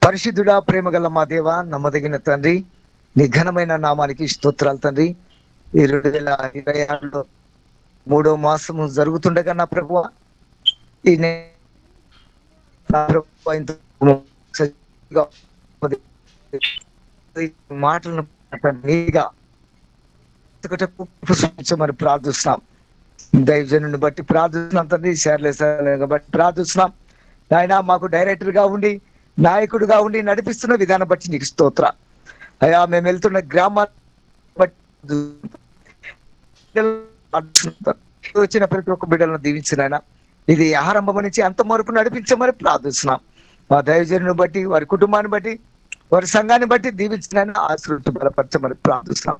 పరిశుద్ధుడా, ప్రేమ గల మా దేవ, నమ్మదగిన తండ్రి, నీ ఘనమైన నామానికి స్తోత్రాలు తండ్రి. ఈ 2026లో 3వ మాసము జరుగుతుండగా నా ప్రభువా, ఈ నా ప్రభువా, ఇంత సజీవంగా ఈ మాటలను నీగా మరి ప్రార్థిస్తున్నాం. దైవజనుని బట్టి ప్రార్థిస్తున్నాం తండ్రి, బట్టి ప్రార్థిస్తున్నాం. ఆయన మాకు డైరెక్టర్ గా ఉండి, నాయకుడిగా ఉండి నడిపిస్తున్న విధానం బట్టి నీకు స్తోత్ర. అయ్యా, మేము వెళ్తున్న గ్రామాన్ని బట్టి వచ్చిన ప్రతి ఒక్క బిడ్డలను దీవించిన ఆయన, ఇది ఆరంభం నుంచి అంత వరకు నడిపించమని ప్రార్థిస్తున్నాం. మా దైవజనుని బట్టి, వారి కుటుంబాన్ని బట్టి, వారి సంఘాన్ని బట్టి దీవించిన ఆశీర్వదించి బలపరచమని ప్రార్థిస్తున్నాం.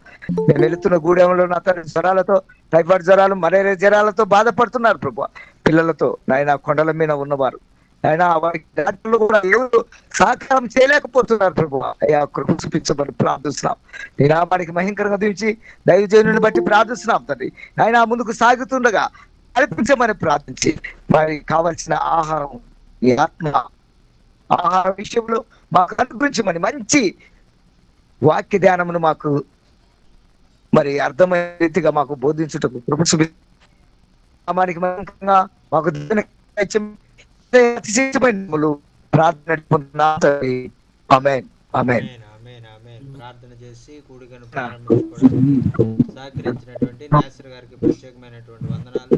మేము వెళుతున్న గూడెంలో నా తండ్రి జ్వరాలతో, టైఫాయిడ్ జ్వరాలు, మలేరియా జ్వరాలతో బాధపడుతున్నారు ప్రభు. పిల్లలతో నాయన కొండల మీద ఉన్నవారు, ఆయన వారికి డాక్టర్లు కూడా ఎవరు సహకారం చేయలేకపోతున్నారు ప్రభు. అయ్యా, కృప చూపించమని ప్రార్థిస్తున్నాం. నీ నామానికి మహింకరంగా దీవించి దైవజనుని బట్టి ప్రార్థిస్తున్నాం తండ్రి. ఆయన ముందుకు సాగుతుండగా కల్పించమని ప్రార్థించి, వారికి కావలసిన ఆహారం, ఈ ఆత్మ ఆహార విషయంలో మాకు అనుగ్రహించమని, మంచి వాక్య ధ్యానమును మాకు మరి అర్థమైన రీతిగా మాకు బోధించుటకు కృప చూపించడానికి మాకు ప్రార్థన. ఆమేన్, ఆమేన్. ప్రార్థన చేసి కూడికను ప్రారంభించుకోవడానికి సహకరించినటువంటి నాసర్ గారికి ప్రత్యేకమైనటువంటి వందనాలు.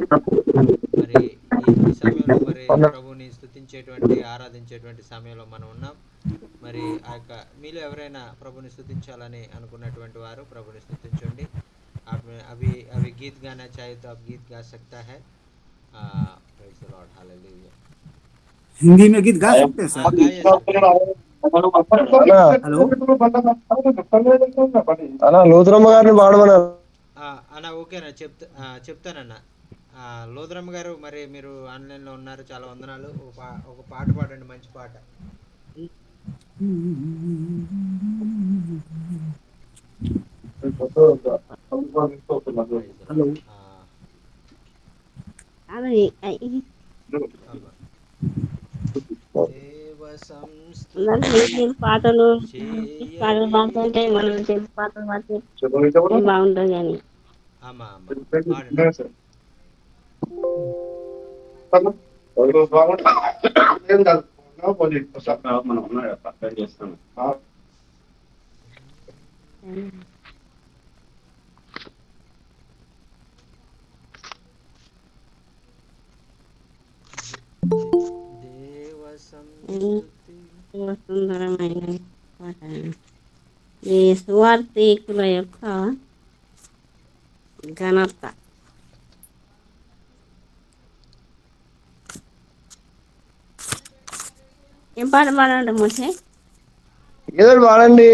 మరి ఈ సమయంలో మరి ప్రభుని స్తుతించేటువంటి, ఆరాధించేటువంటి సమయంలో మనం ఉన్నాం. మరి ఆ యొక్క మీలో ఎవరైనా ప్రభుని స్తుతించాలని అనుకున్నటువంటి వారు ప్రభుని స్తుతించండి. అవి అవి గీత్ గానా చాహే తో అప్ గీత్ గా సక్తా హై. Praise the lord, hallelujah. Hindi में गीत गा सकते हैं सर? అన్నా లోతురమ్మ గారిని పాడమన్నారు. అన్న ఓకేనా, చెప్తానన్నా. లోదరమ్మ గారు, మరి మీరు ఆన్లైన్లో ఉన్నారు, చాలా వందనాలు. ఒక పాట పాడండి, మంచి పాట. పాటలు పాడుతుంటే మనం చేసి పాటలు పాడితే బాగుంటుంది కానీ సుందరమైన పాట. ఈ సువార్థికుల యొక్క ఘనత. ఏం పాట పాడండి మోసే? ఏదో పాడండి.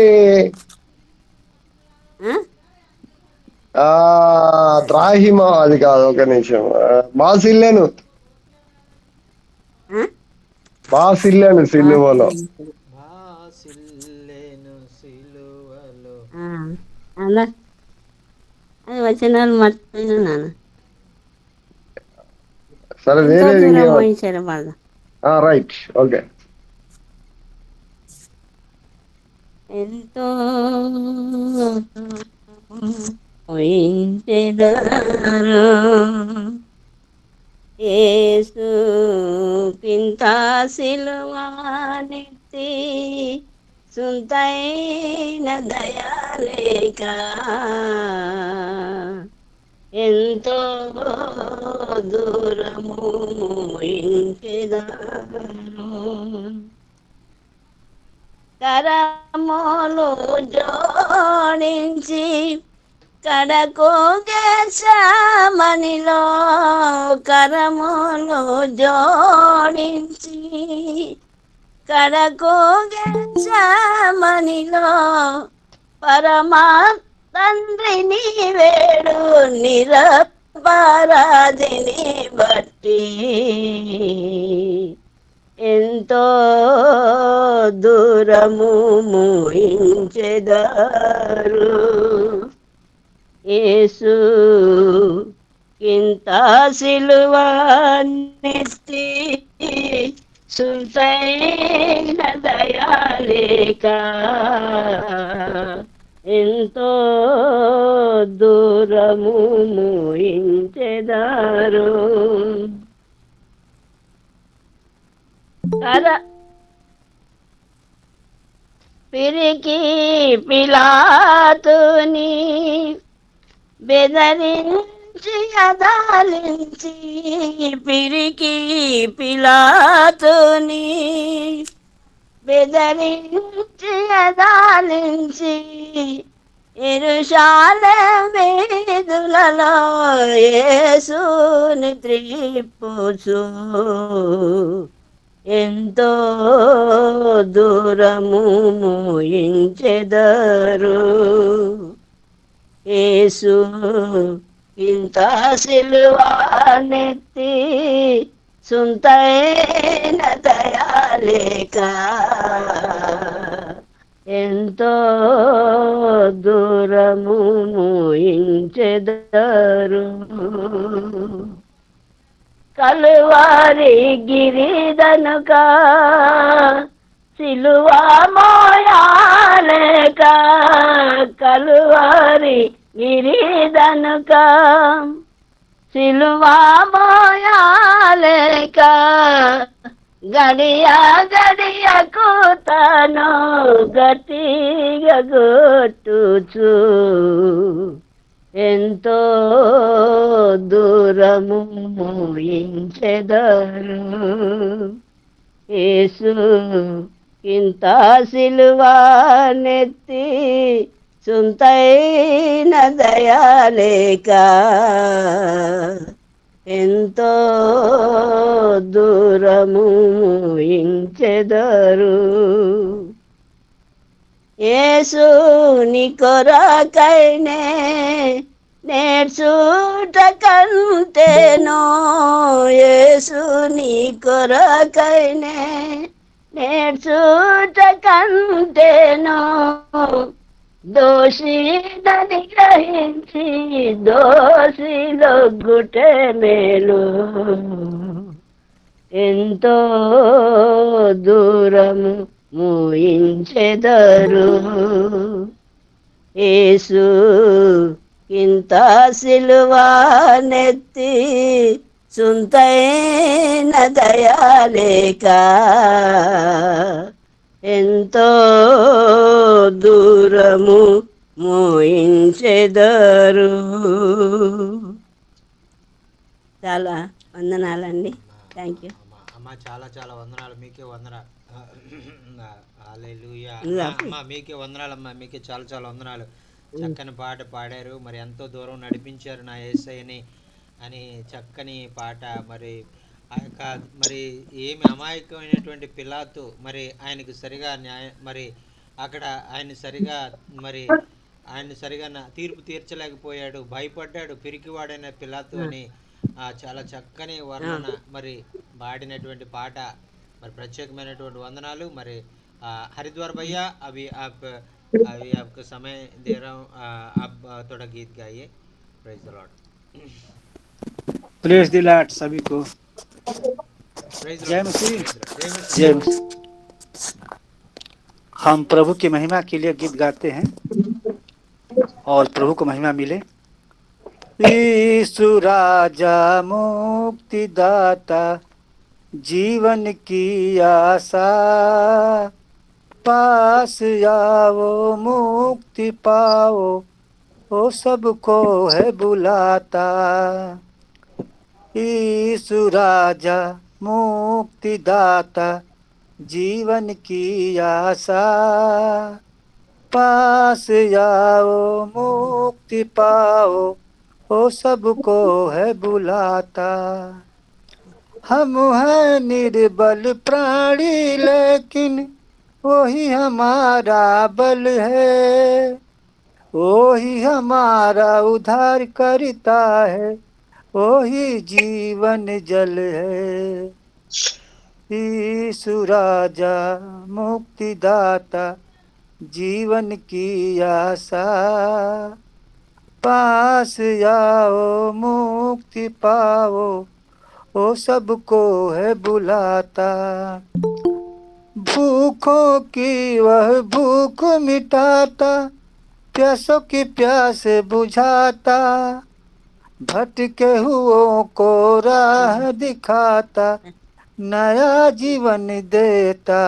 త్రాహిమా, అది కాదు, ఒక నిమిషం. బాసిల్లేను సిలువలో. అది వచనాలు మర్చిపోయినాను. సరే, వేరే బాగా. Right, okay. ఎంతో యేసు కింత సిలువానెత్తి సుంతైన దయాలేక ఎంతో దూరము ఇంకెదారు. కరములు జోడించి కడకు గెత్సేమనిలో, కరములు జోడించి కడకు గెత్సేమనిలో పరమా తండ్రిని వేడు నిరపరాధిని బట్టి ఎంతో దూరము మూయించెదారు. యేసు ఇంత సిలువనెత్తి సుల్తైన దయాలేక ఎంతో దూరము మోయించెదారు కర పిరికి పిలాతుని బెదరించి అదాలించి పిరికి పిలాతుని బెదరించి అదాలించి యెరూషలేమీదులలో యేసుని త్రిప్పుచు ఎంతో దూరము మోయించెదరు యేసు ఇంత సిలువనెత్తి సుంతైన దయాలేక ఎంతో దూరము మోయించెదరు కలువారి గిరిదనుక సిలువా మోయాలేక కలువారి గిరిదనుక సిలువా మోయాలేక గడియ గడియకు తను గట్టిగా కొట్టుచు ఎంతో దూరము మోయించెదరు యేసు ఇంత సిలువనెత్తి సుంతైన దయాలేక ఎంతో దూరము మోయించెదరు యేసు నీ కొరకైనే నేర్చుట కంటేనో యేసు నీ కొరకైనే నేర్చుట కంటేనో దోషిని గ్రహించి దోషిలొగ్గుటే మేలు ఎంతో దూరము మోయించెదరు యేసు ఇంత సిలువనెత్తి సుంతైన దయాలేక ఎంతో దూరము మోయించెదరు చాలా వందనాలండి. థ్యాంక్ యూ అమ్మ. చాలా చాలా వందనాలు, మీకే వందనాలు. హల్లెలూయా అమ్మ, మీకే వందనాలమ్మా, మీకే చాలా చాలా వందనాలు. చక్కని పాట పాడారు, మరి ఎంతో దూరం నడిపించారు నా యేసయ్యని అని చక్కని పాట. మరి ఆ యొక్క మరి ఏమి అమాయకమైనటువంటి పిలాతు మరి ఆయనకు సరిగా మరి అక్కడ ఆయన సరిగా తీర్పు తీర్చలేకపోయాడు, భయపడ్డాడు. పిరికివాడైన పిలాతు అని చాలా చక్కని వర్ణన మరి పాడినటువంటి పాట. మరి ప్రత్యేకమైనటువంటి వందనాలు. మరి हरिद्वार भैया अभी आपका समय दे रहा हूँ, आप थोड़ा गीत गाइए. Praise the Lord. Praise the Lord सभी को. जय मसीह. जय मसीह. हम प्रभु की महिमा के लिए गीत गाते हैं और प्रभु को महिमा मिले. यीशु राजा मुक्तिदाता जीवन की आशा, पास आओ मुक्ति पाओ, वो सबको है बुलाता. यीशु राजा मुक्तिदाता जीवन की आशा, पास आओ मुक्ति पाओ, वो सबको है बुलाता. हम हैं निर्बल प्राणी लेकिन वही हमारा बल है, वही हमारा उद्धार करता है, वही जीवन जल है. यीशु राजा मुक्तिदाता जीवन की आशा, पास आओ मुक्ति पाओ, वो सबको है बुलाता। भूखों की वह भूख मिटाता, प्यासों की प्यास बुझाता, भटके हुओं को राह दिखाता, नया जीवन देता।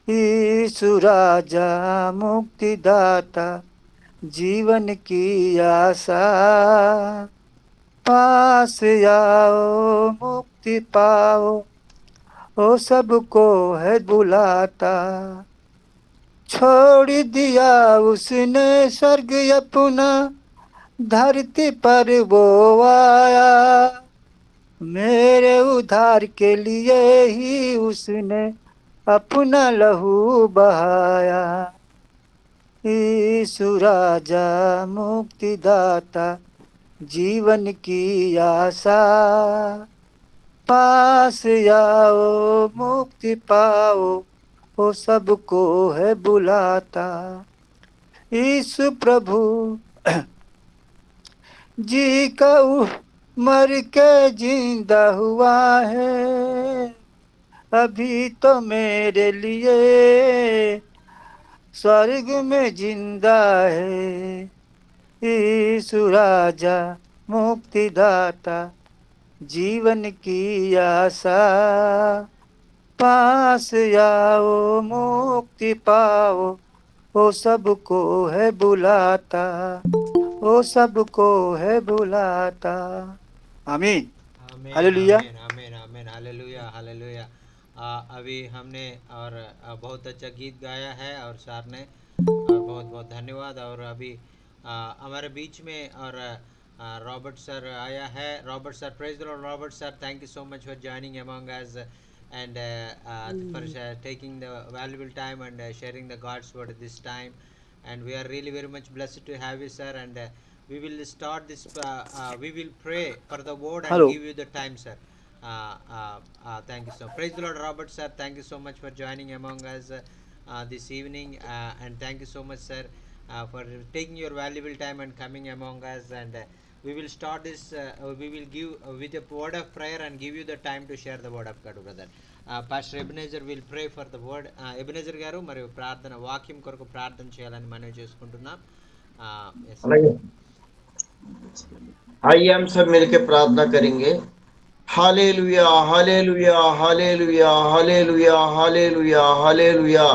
यीशु राजा मुक्तिदाता, जीवन की आशा, पास आओ मुक्ति पाओ, वो सबको है बुलाता। छोड़ दिया उसने स्वर्ग अपना, धरती पर वो आया, मेरे उद्धार के लिए ही उसने अपना लहू बहाया। यीशु राजा मुक्तिदाता, जीवन की आशा, पास आओ मुक्ति पाओ, वो सबको है बुलाता। यीशु प्रभु जी का मर के जिंदा हुआ है, अभी तो मेरे लिए स्वर्ग में जिंदा है। यीशु राजा मुक्तिदाता, जीवन की आशा, पास आओ मुक्ति पाओ, वो सबको है बुलाता, वो सबको है बुलाता। आमीन। आमीन हालेलुया। आमीन आमीन आमीन हालेलुया हालेलुया। अभी हमने और बहुत अच्छा गीत गाया है और सर ने, और बहुत बहुत धन्यवाद। और अभी हमारे बीच में और रॉबर्ट सर आया है। Robert sir, praise the Lord. Robert sir, thank you so much for joining among us and for taking the valuable time and sharing the God's word this time. And we are really very much blessed to have you, sir. And we will start this. We will pray for the word and hello. give you the time, sir. Thank you so much. Praise the Lord, Robert, sir. Thank you so much for joining among us this evening. And thank you so much, sir, for taking your valuable time and coming among us. And we will start this. We will give with a word of prayer and give you the time to share the word of God, brother. Pastor Ebenezer will pray for the word. Ebenezer garu మరియు ప్రార్థన వాక్యం కొరకు ప్రార్థన చేయాలని మనవి చేసుకుంటున్నాం. Yes. అలాగే आइए हम सब मिलकर प्रार्थना करेंगे। Hallelujah hallelujah hallelujah hallelujah hallelujah hallelujah.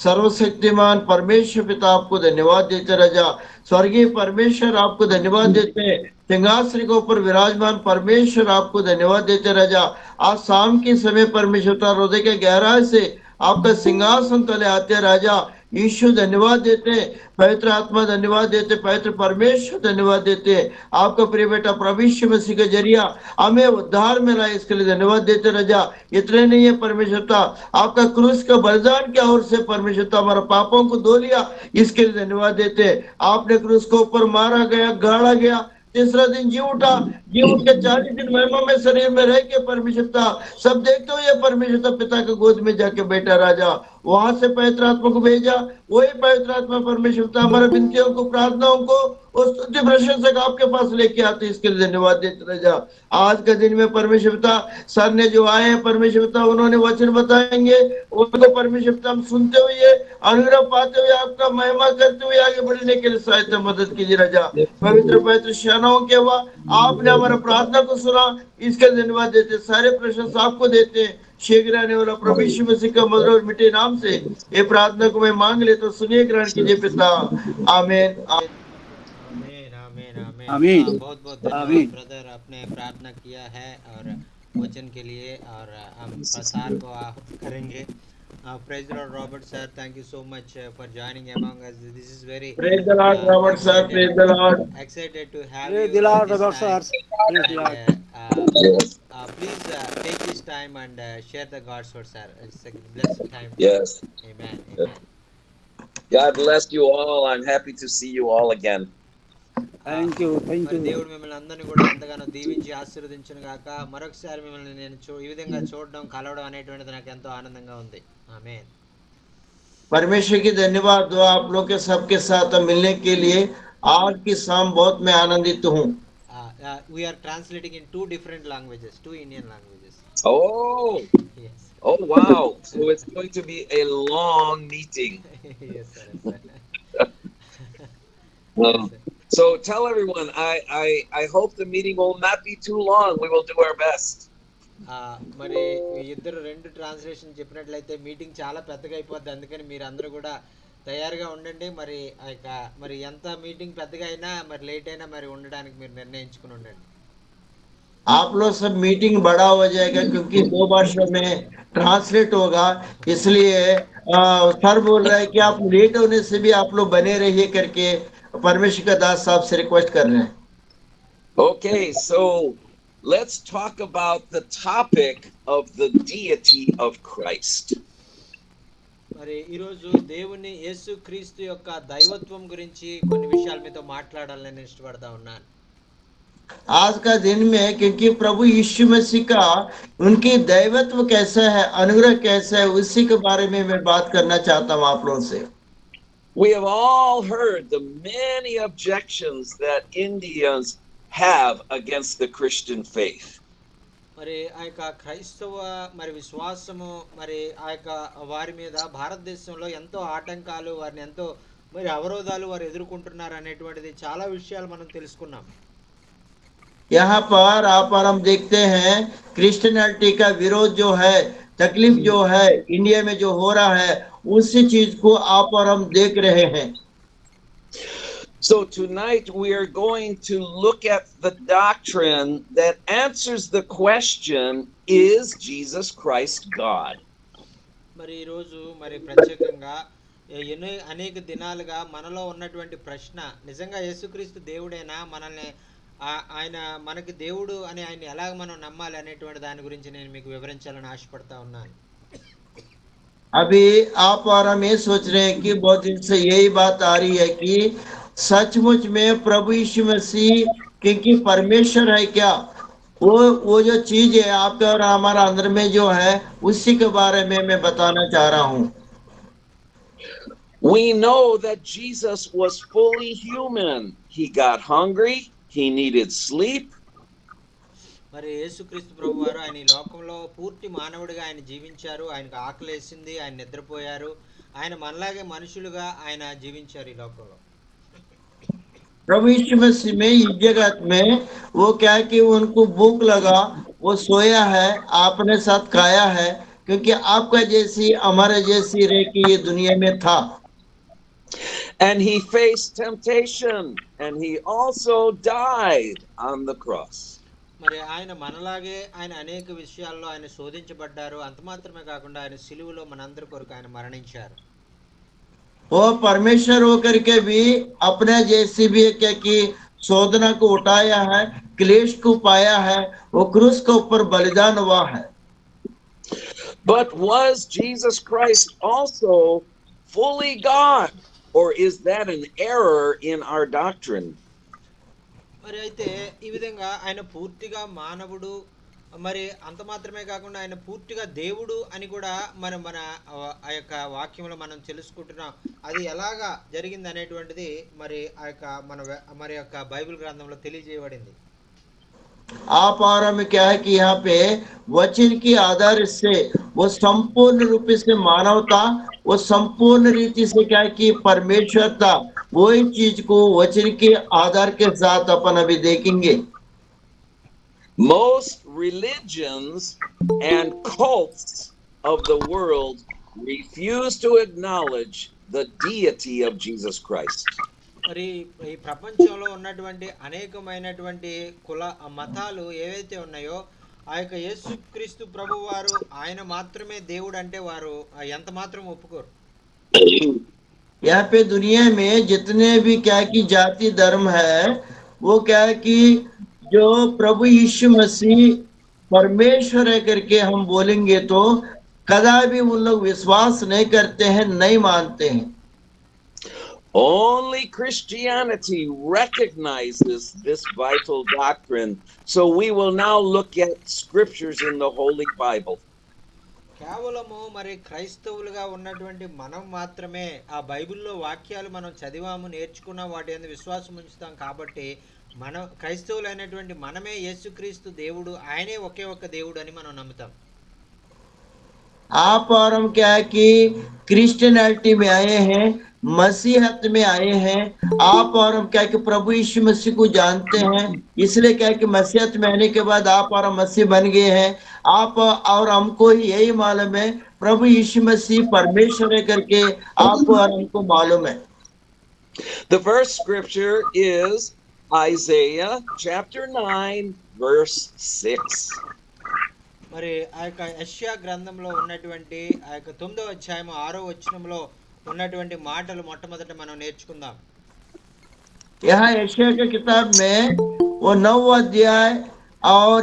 सर्वशक्तिमान परमेश्वर पिता आपको धन्यवाद देते राजा, स्वर्गीय परमेश्वर आपको धन्यवाद देते हैं। सिंहासन के ऊपर विराजमान परमेश्वर आपको धन्यवाद देते राजा। आज शाम के समय परमेश्वर हृदय के गहराई से आपका सिंहासन तले आते राजा। यीशु धन्यवाद देते हैं, पवित्र आत्मा धन्यवाद देते, पवित्र परमेश्वर धन्यवाद देते हैं। आपका प्रिय बेटा प्रभु यीशु मसीह के जरिया हमें उद्धार मिला, इसके लिए धन्यवाद देते राजा। इतने नहीं है परमेश्वरता, आपका क्रूस का बलिदान क्या ओर से परमेश्वरता हमारा पापों को धो लिया, इसके लिए धन्यवाद देते हैं। आपने क्रूस को ऊपर मारा गया, गाड़ा गया, तीसरा दिन जी उठा, जी उठ के 40 दिन महिमा में शरीर में रह के परमेश्वरता सब देखते हुए परमेश्वरता पिता के गोद में जाके बैठा राजा। वहां से पवित्र आत्मा को भेजा, वही पवित्र आत्मा परमेश्वरता हमारे विनतियों को, प्रार्थनाओं को उस स्तुति प्रशंसक आपके पास लेके आते, इसके लिए धन्यवाद देते राजा। आज के दिन में परमेश्वरता सर ने जो आए हैं परमेश्वरता, उन्होंने वचन बताएंगे, उनको परमेश्वरता हम सुनते हुए अनुग्रह पाते हुए आपका महिमा करते हुए आगे बढ़ने के लिए सहायता मदद कीजिए राजा। पवित्र पवित्र शरणों के हुआ आपने हमारा प्रार्थना को सुना, इसके लिए धन्यवाद देते, सारे प्रशंसा आपको देते हैं। शीघ्र आने वाला प्रभु यीशु मसीह का मधुर और मीठे नाम से ये प्रार्थना को मैं मांग लेता हूं, सुनिए, ग्रहण कीजिए पिता। आमीन आमीन आमीन आमीन। आमीन। बहुत बहुत धन्यवाद आमीन। ब्रदर, आपने प्रार्थना किया है और वचन के लिए, और हम प्रसार को करेंगे। Praise the Lord, Robert sir. Thank you so much for joining among us. This is very praise the Lord Robert sir, praise the Lord. excited to have praise you the Lord this Robert time. Sir, praise the Lord. And please take this time and share the God's word, sir. It's a blessed time. Yes. Amen. Amen. God bless you all. I'm happy to see you all again. Thank you, thank మరి you. దేవుడు మిమ్మల్ని అందరినీ కూడా ఎంతగానో దీవించి ఆశీర్వదించును గాక. మరొకసారి మిమ్మల్ని నేను ఈ విధంగా చూడడం, కలవడం అనేటువంటిది నాకు ఎంతో ఆనందంగా ఉంది. ఆమేన్. परमेश्वर की धन्यवाद दुआ आप लोग के सबके साथ मिलने के लिए आज की शाम बहुत मैं आनंदित हूँ। we are translating in 2 different languages, 2 Indian languages. Oh, Yes. oh wow. So it's going to be a long meeting. Yes, sir. Yes, sir. Um, so tell everyone, I hope the meeting will not be too long. We will do our best. మరి ఈ ఇద్దరు 2 translation చెప్పినట్లయితే meeting చాలా పెద్దగా అయిపోద్ది. అందుకని మీరందరూ కూడా తయారుగా ఉండండి. మరి ఆ యొక్క మరి ఎంత మీటింగ్ పెద్దగా అయినా మరి లేట్ అయినా మరి ఉండడానికి మీరు నిర్ణయించుకుని ఉండండి. आप लोग सब मीटिंग बड़ा हो जाएगा क्योंकि 2 भाषा में ट्रांसलेट होगा, इसलिए सर बोल रहा है कि आप लेट होने से भी आप लोग बने रहिए करके परमेश्वर का दास साहब से रिक्वेस्ट कर रहे हैं. Okay, so let's talk about the topic of the deity of Christ. మరి ఈరోజు దేవుని యేసుక్రీస్తు యొక్క దైవత్వం గురించి కొన్ని విషయాలు మీతో మాట్లాడాలని ఇష్టపడతా ఉన్నాను. आज का दिन में क्योंकि प्रभु यीशु मसीह का उनकी दैवत्व कैसा है, अनुग्रह कैसा है, उसी के बारे में मैं बात करना चाहता हूँ आप लोगों से. We have all heard the many objections that Indians have against the Christian faith. మరి ఆ యొక్క క్రైస్తవ మరి విశ్వాసము మరి ఆ యొక్క వారి మీద భారతదేశంలో ఎంతో ఆటంకాలు, వారిని ఎంతో మరి అవరోధాలు వారు ఎదుర్కొంటున్నారు అనేటువంటిది చాలా విషయాలు మనం తెలుసుకున్నాం. यहाँ पर आप और हम देखते हैं क्रिश्चियनिटी का विरोध जो है, तकलीफ जो है इंडिया में जो हो रहा है, उसी चीज को आप और हम देख रहे हैं. So tonight we are going to look at the doctrine that answers the question, is Jesus Christ God? మరి ఈరోజు మరి ప్రత్యేకంగా అనేక దినాలుగా మనలో ఉన్నటువంటి ప్రశ్న, నిజంగా యేసుక్రీస్తు దేవుడేనా, మనల్ని ఆయన మనకి దేవుడు అని ఆయన ఎలాగ మనం నమ్మాలి అనేటువంటి దాని గురించి నేను మీకు వివరించాలని ఆశపడతా ఉన్నాను. अभी आप और हम ये सोच रहे हैं कि बहुत दिन से यही बात आ रही है कि सचमुच में प्रभु यीशु मसीह क्योंकि परमेश्वर है क्या, वो जो चीज है आपके और हमारा अंदर में जो है, उसी के बारे में मैं बताना चाह रहा हूँ. We know that Jesus was fully human. He got hungry, he needed sleep. మరి యేసుక్రీస్తు ప్రభు వారు ఆయన ఈ లోకంలో పూర్తి మానవుడిగా ఆయన జీవించారు. ఆయనకు ఆకలేసింది, ఆయన నిద్రపోయారు. ఆయన మనలాగే మనుషులుగా ఆయన జీవించారు ఈ లోకంలో. प्रभु यीशु मसीह में इस जगत में वो क्या है कि उनको भूख लगा, वो सोया है, आपने साथ खाया है, क्योंकि आपका जैसी हमारे जैसी रह के ये दुनिया में था. And he faced temptation and he also died on the cross. మరి ఆయన మనలాగే ఆయన అనేక విషయాల్లో ఆయన శోధించబడ్డారు. అంత మాత్రమే కాకుండా ఆయన సిలువలో మనందరి కొరకు ఆయన మరణించారు. वो परमेश्वर होकर के भी अपने जैसी भी क्या कि शोधना को उठाया है, क्लेश को पाया है, वो क्रूस के ऊपर बलिदान हुआ है. But was Jesus Christ also fully God, or is that an error in our doctrine? మరి అయితే ఈ విధంగా ఆయన పూర్తిగా మానవుడు, మరి అంత మాత్రమే కాకుండా ఆయన పూర్తిగా దేవుడు అని కూడా మన ఆ యొక్క వాక్యంలో మనం తెలుసుకుంటున్నాం. అది ఎలాగా జరిగింది అనేటువంటిది మరి ఆ యొక్క మరి యొక్క బైబిల్ గ్రంథంలో తెలియజేయబడింది. आप और में क्या है कि यहाँ पे वचन की आधार से वो संपूर्ण रूप से मानवता, वो संपूर्ण रीति से क्या है कि परमेश्वर था, वही चीज को वचन के आधार के साथ अपन अभी देखेंगे. Most religions and cults of the world refuse to acknowledge the deity of Jesus Christ. మరి ఈ ప్రపంచంలో ఉన్నటువంటి అనేకమైనటువంటి కుల మతాలు ఏవైతే ఉన్నాయో ఆ యొక్క యేసుక్రీస్తు ప్రభు వారు ఆయన మాత్రమే దేవుడు అంటే వారు ఎంత మాత్రం ఒప్పుకోరు. यहाँ पे दुनिया में जितने भी क्या की जाति धर्म है, वो क्या है कि जो प्रभु यीशु मसीह परमेश्वर है करके हम बोलेंगे तो कदापि उन लोग विश्वास नहीं करते हैं, नहीं मानते हैं. Only Christianity recognizes this vital doctrine. So we will now look at scriptures in the Holy Bible. కేవలము మరి క్రైస్తవులుగా ఉన్నటువంటి మనం మాత్రమే ఆ బైబిల్లో వాక్యాలు మనం చదివాము, నేర్చుకున్నాం, వాటి యందు విశ్వాసం ఉంచుతాం. కాబట్టి మన క్రైస్తవులైనటువంటి మనమే యేసుక్రీస్తు దేవుడు, ఆయనే ఒకే ఒక్క దేవుడు అని మనం నమ్ముతాం. आप और हम क्या है कि क्रिश्चियनिटी में आए हैं, मसीहत में आए हैं। आप और हम क्या है कि प्रभु यीशु मसीह को जानते हैं, इसलिए क्या है कि मसीहत में आने के बाद आप और हम मसीह बन गए हैं। आप और हमको ही यही मालूम है प्रभु यीशु मसीह परमेश्वर है करके आपको और हमको मालूम है। The first scripture is Isaiah chapter 9 verse 6. మరి ఆ యొక్క యెషయా గ్రంథంలో ఉన్నటువంటి ఆ యొక్క 9వ అధ్యాయం 6వ వచనంలో ఉన్నటువంటి మాటలు మొట్టమొదట మనం నేర్చుకుందాం. यहाँ यशायाह की किताब में वो 9 अध्याय और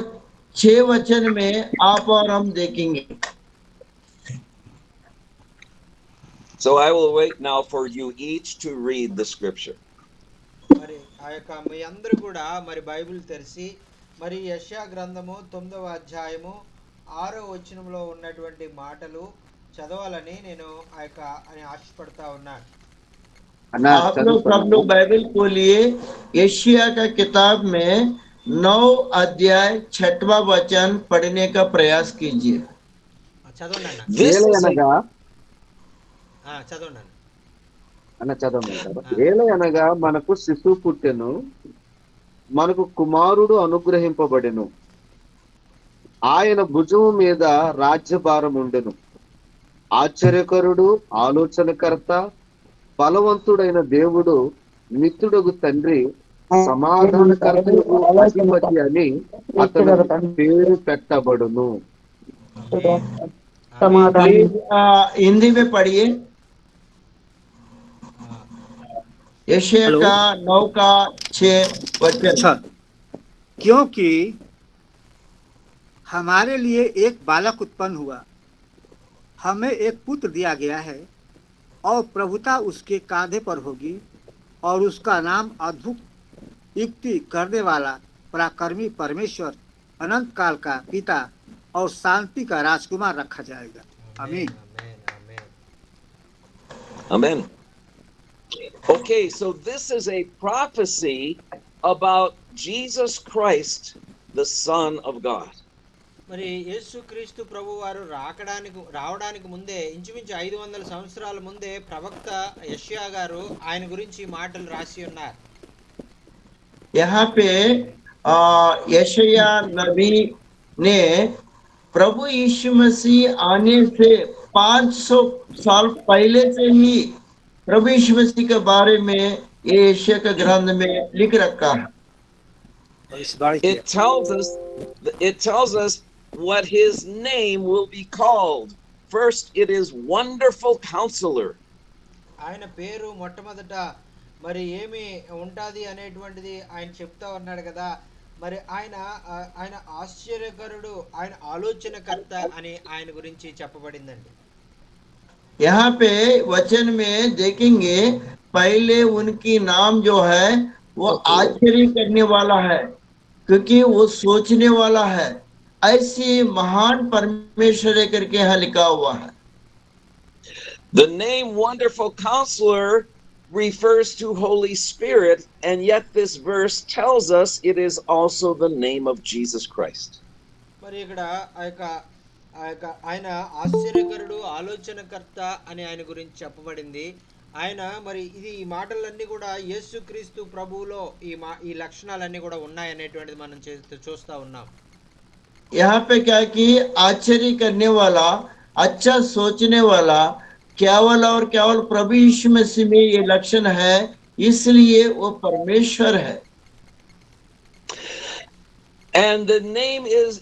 6 वचन में आप और हम देखेंगे। So I will wait now for you each to read the scripture. మరి ఆ యొక్క మీ అందరూ కూడా మరి బైబిల్ తెరిచి మరి యెషయా గ్రంథము 9వ అధ్యాయము 6వ వచనంలో ఉన్నటువంటి మాటలు చదవాలని నేను ఆ యొక్క అని ఆశపడతా ఉన్నాను. आप लोग सब लोग बाइबल खोलिए, यशायाह का किताब में 9 अध्याय 6वां वचन पढ़ने का प्रयास कीजिए। చదవండి అన్న. This is a, ఏలయనగా చదవండి అన్న. అన్న చదవమంటారు. ఏలయనగా మనకు శిశువు పుట్టెను, మనకు కుమారుడు అనుగ్రహింపబడెను, ఆయన భుజము మీద రాజ్యభారం ఉండెను. ఆశ్చర్యకరుడు, ఆలోచనకర్త, బలవంతుడైన దేవుడు, మిత్రుడగు తండ్రి, సమాధానకర్తకు అధిపతి అని అతని పేరు పెట్టబడును. प्लीज हिंदी में पढ़िए। यशायाह का 9 का 6 वचन। अच्छा, क्योंकि हमारे लिए एक बालक उत्पन्न हुआ, हमें एक पुत्र दिया गया है और प्रभुता उसके कांधे पर होगी और उसका नाम अद्भुत, युक्ति करने वाला, पराक्रमी परमेश्वर, अनंत काल का पिता और शांति का राजकुमार रखा जाएगा। आमीन। ఆమేన్. Amen. Okay, so this is a prophecy about Jesus Christ, the Son of God. మరి యేసుక్రీస్తు ప్రభు వారు రావడానికి ముందే ఇంచుమించు 500 సంవత్సరాల ముందే ప్రవక్త యెషయా గారు ఆయన గురించి ఈ మాటలు రాసి ఉన్నారు. यहाँ पे यशायाह नबी ने प्रभु यीशु मसीह आने से 500 साल पहले से ही प्रभु यीशु मसीह के बारे में ये यशायाह के ग्रंथ में लिख रखा है। It tells us what his name will be called. First, it is Wonderful Counselor. ఆయన పేరు మొట్టమొదట మరి ఏమి ఉంటది అనేటువంటిది ఆయన చెప్తా ఉన్నాడు కదా. మరి ఆయన ఆశ్చర్యకరుడు, ఆయన ఆలోచనకర్త అని ఆయన గురించి చెప్పబడిందండి. यहाँ पे वचन में देखेंगे पहले उनकी नाम जो है वो आश्चर्य करने वाला है, क्योंकि वो सोचने वाला है। ऐसी महान परमेश्वर करके यहाँ लिखा हुआ है। The name Wonderful Counselor refers to Holy Spirit, and yet this verse tells us it is also the name of Jesus Christ. మరి ఇక్కడ ఆయన ఆశ్చర్యకరుడు, ఆలోచనకర్త అని ఆయన గురించి చెప్పబడింది. ఆయన మరి ఈ మాటలన్నీ కూడా యేసుక్రీస్తు ప్రభువులో ఈ లక్షణాలన్నీ కూడా ఉన్నాయనేటువంటిది మనం చూస్తా ఉన్నాం. यहाँ पे क्या कि आश्चर्य करने वाला, अच्छा सोचने वाला, केवल और केवल प्रभु यीशु मसीह में ये लक्षण है, इसलिए वो परमेश्वर है। And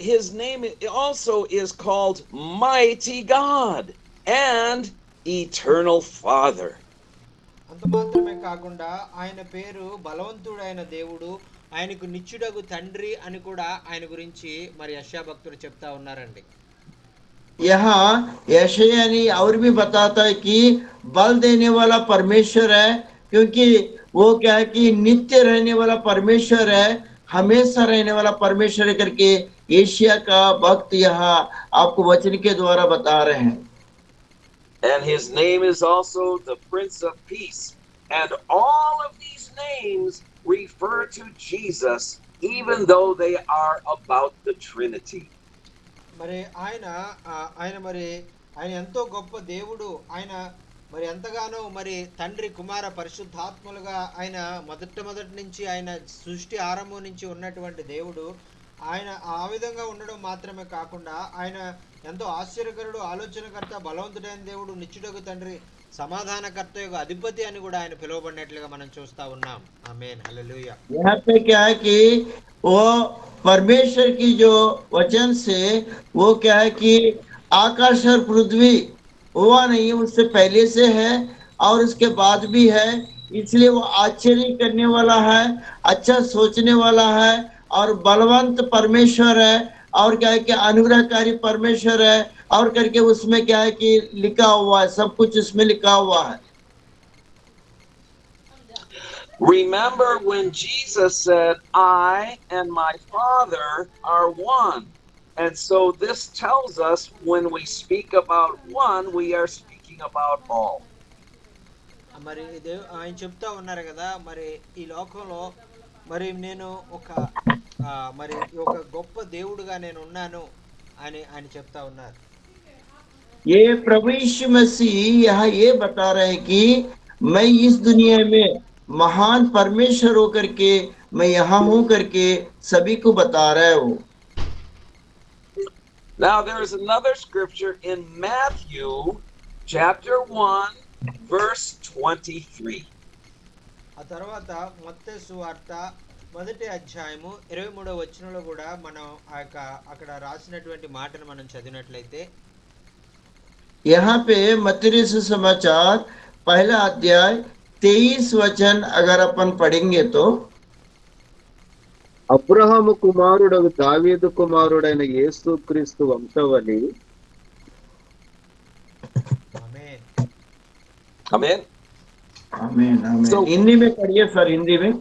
his name also is called Mighty God and Eternal Father. అంత మాత్రమే కాకుండా ఆయన పేరు బలవంతుడైన దేవుడు, ఆయనకు నిత్యుడగు తండ్రి అని కూడా ఆయన గురించి మరి యెషయా భక్తుడు చెప్తా ఉన్నారండి. यहाँ यशायाह ने और भी बताता है कि बल देने वाला परमेश्वर है, क्योंकि वो क्या है कि नित्य रहने वाला परमेश्वर है, हमेशा रहने वाला परमेश्वर करके यशायाह का भक्त यहाँ आपको वचन के द्वारा बता रहे हैं। And his name is also the Prince of Peace, And all of these names refer to Jesus, even though they are about the Trinity. మరి ఆయన ఎంతో గొప్ప దేవుడు. ఆయన మరి ఎంతగానో మరి తండ్రి కుమార పరిశుద్ధాత్మలుగా ఆయన మొదటి నుంచి ఆయన సృష్టి ఆరంభం నుంచి ఉన్నటువంటి దేవుడు. ఆయన ఆ విధంగా ఉండడం మాత్రమే కాకుండా ఆయన ఎంతో ఆశ్చర్యకరుడు, ఆలోచనకర్త, బలవంతుడైన దేవుడు, నిత్యుడగు తండ్రి, సమాధానకర్త యొక్క అధిపతి అని కూడా ఆయన పిలువబడినట్లుగా మనం చూస్తా ఉన్నాం. ఆమేన్, హల్లెలూయా. यहाँ पे क्या है कि वो परमेश्वर की जो वचन से वो क्या है कि आकाश और पृथ्वी हुआ नहीं, उससे पहले से है और उसके बाद भी है, इसलिए वो आश्चर्य करने वाला है, अच्छा सोचने वाला है और बलवंत परमेश्वर है और क्या है कि अनुग्रहकारी परमेश्वर है और करके उसमें क्या है कि लिखा हुआ है, सब कुछ उसमें लिखा हुआ है. Remember when Jesus said, I and my Father are one. And so this tells us when we speak about one, we are speaking about all. మరి ఆయన చెప్తా ఉన్నారు కదా, మరి ఈ లోకంలో మరి నేను మరి ఒక గొప్ప దేవుడుగా నేను ఉన్నాను అని ఆయన చెప్తా ఉన్నారు. ये प्रभु यीशु मसीह यहाँ ये बता रहे हैं कि मैं इस दुनिया में महान परमेश्वर होकर के मैं यहाँ हूँ करके सभी को बता रहा है वो. Now there is another scripture in Matthew chapter 1 verse 23. ఆ తర్వాత మత్తయి సువార్త 1వ అధ్యాయము 23వ వచనంలో కూడా మనం అక్కడ రాసినటువంటి మాటను మనం చదివినట్లయితే, यहाँ पे मत्ती सुसमाचार पहला अध्याय 23 वचन अगर अपन पढ़ेंगे तो, అబ్రహాము కుమారుడగు దావీదు కుమారుడైన యేసుక్రీస్తు వంశవళి. ఆమేన్, Amen. आमीन आमीन. So- हिंदी में पढ़िए सर, हिंदी में.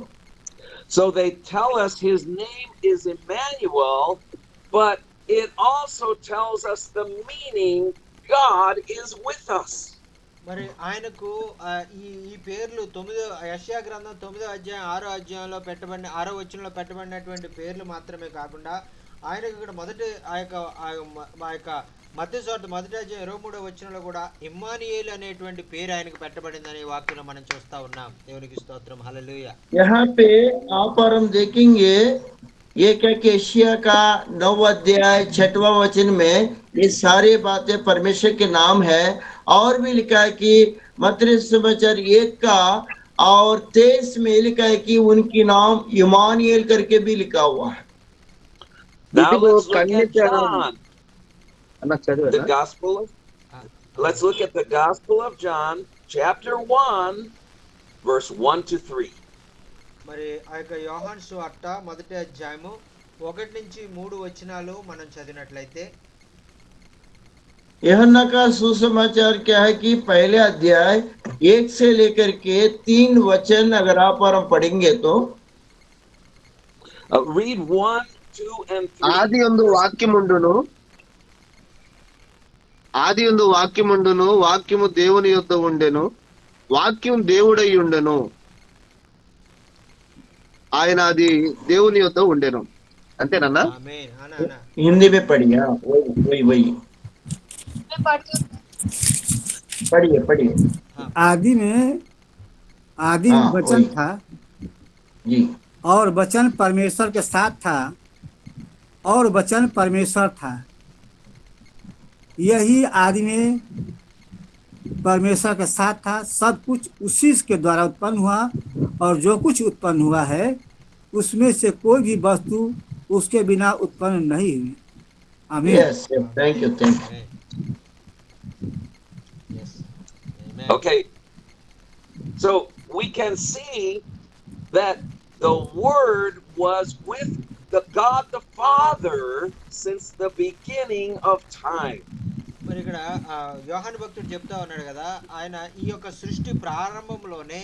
So they tell us his name is Emmanuel, but it also tells us the meaning God is with us. మరి ఆయనకు ఈ పేర్లు 9వ యెషయా గ్రంథం 9వ అధ్యాయం 6వ అధ్యాయంలో పెట్టబడిన 6వ వచనంలో పెట్టబడినటువంటి పేర్లు మాత్రమే కాకుండా ఆయనకు ఇక్కడ మొదటి ఆ యొక్క మత్తయి సువార్త 1వ అధ్యాయం 23వ వచనంలో కూడా ఇమ్మానుయేలు అనేటువంటి పేరు ఆయనకు పెట్టబడిందని వాక్యంలో మనం చూస్తా ఉన్నాం. దేవునికి స్తోత్రం, హల్లెలూయా. यहाँ पे आप और हम देखेंगे ये क्या कि एशिया का 9 अध्याय 6वां वचन में ये सारी बातें परमेश्वर के नाम है और भी लिखा है कि मत्ती समाचार 1 का और 23 में लिखा है कि उनकी नाम इमानुएल करके भी लिखा हुआ है. Now ఇదిగో let's look at Kanyaka John, అన్న the చదివారా? gospel of, let's look at the gospel of John chapter 1 verse 1 to 3. మరి ఆ యొక్క యోహాను సువార్త 1వ అధ్యాయము 1 నుంచి 3 వచనాలు మనం చదివినట్లయితే, यूहन्ना का सुसमाचार क्या है कि पहले अध्याय 1 से लेकर के 3 वचन अगर आप और हम पढ़ेंगे तो, Read 1, 2, and 3. ఆది యందు వాక్యముండును, ఆది యందు వాక్యముండును, వాక్యము దేవుని యొద్ద ఉండెను, వాక్యం దేవుడై ఉండెను, ఆయన అది దేవుని యొద్ద ఉండెను. అంతేనన్నా? ఆమేన్. అనా हिंदी में पढ़िए. हाँ, वही वही पढ़िए पढ़िए. आदि में हाँ, वचन वही. था जी. और वचन परमेश्वर के साथ था और वचन परमेश्वर था। यही आदि में परमेश्वर के साथ था। सब कुछ उसी के द्वारा उत्पन्न हुआ और जो कुछ उत्पन्न हुआ है उसमें से कोई भी वस्तु उसके बिना उत्पन्न नहीं हुई। आमीन। Yes, yes. Thank you, thank you. Yes. Amen. Okay. So we can see that the Word was with the God the Father since the beginning of time. మరి ఇక్కడ యోహాను భక్తుడు చెప్తా ఉన్నాడు కదా, ఆయన ఈ యొక్క సృష్టి ప్రారంభంలోనే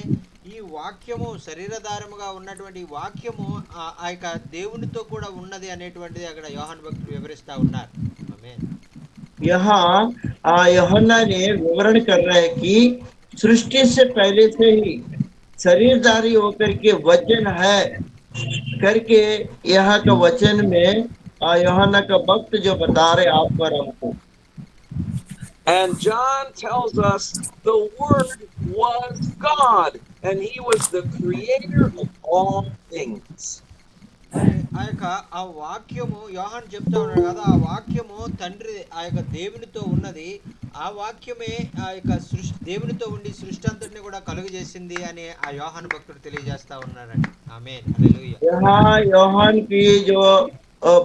ఈ వాక్యము శరీరధారముగా ఉన్నటువంటి ఈ వాక్యము ఆ యొక్క దేవునితో కూడా ఉన్నది అనేటువంటిది అక్కడ యోహాను భక్తుడు వివరిస్తా ఉన్నారు. ఆమేన్. यहाँ यूहन्ना ने विवरण कर रहा है कि सृष्टि से पहले से ही शरीरधारी होकर के वचन है करके यहाँ का वचन में यूहन्ना का भक्त जो बता रहे आप पर हमको। And John tells us the Word was God, and He was the creator of all things. మరి ఆ యొక్క ఆ వాక్యము యోహాను చెప్తా ఉన్నాడు కదా, ఆ వాక్యము తండ్రి ఆ యొక్క దేవునితో ఉన్నది, ఆ వాక్యమే ఆ యొక్క సృష్టి దేవునితో ఉండి సృష్టి అంతటిని కూడా కలుగు చేసింది అని ఆ యోహాను భక్తుడు తెలియజేస్తా ఉన్నారండి. ఆమేన్, హల్లెలూయా. यहाँ यूहन्ना की जो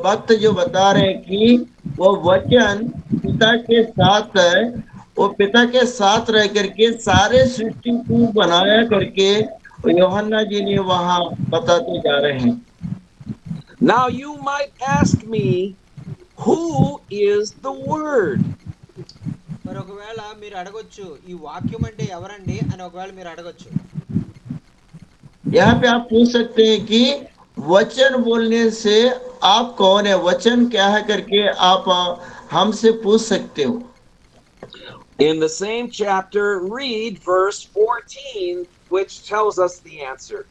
भक्त जो बता रहे हैं कि वो वचन पिता के साथ है, वो पिता के साथ रह करके सारे सृष्टि को बनाया करके यूहन्ना जी ने वहाँ बताते जा रहे हैं। Now you might ask me, who is the Word? మరి ఒకవేళ మీరు అడగొచ్చు, ఈ వాక్యం అంటే ఎవరండి అని ఒకవేళ మీరు అడగొచ్చు. यहाँ पे आप पूछ सकते हैं कि वचन बोलने से आप कौन है, वचन क्या है करके आप हमसे पूछ सकते हो। In the same chapter, read verse 14, which tells us the answer.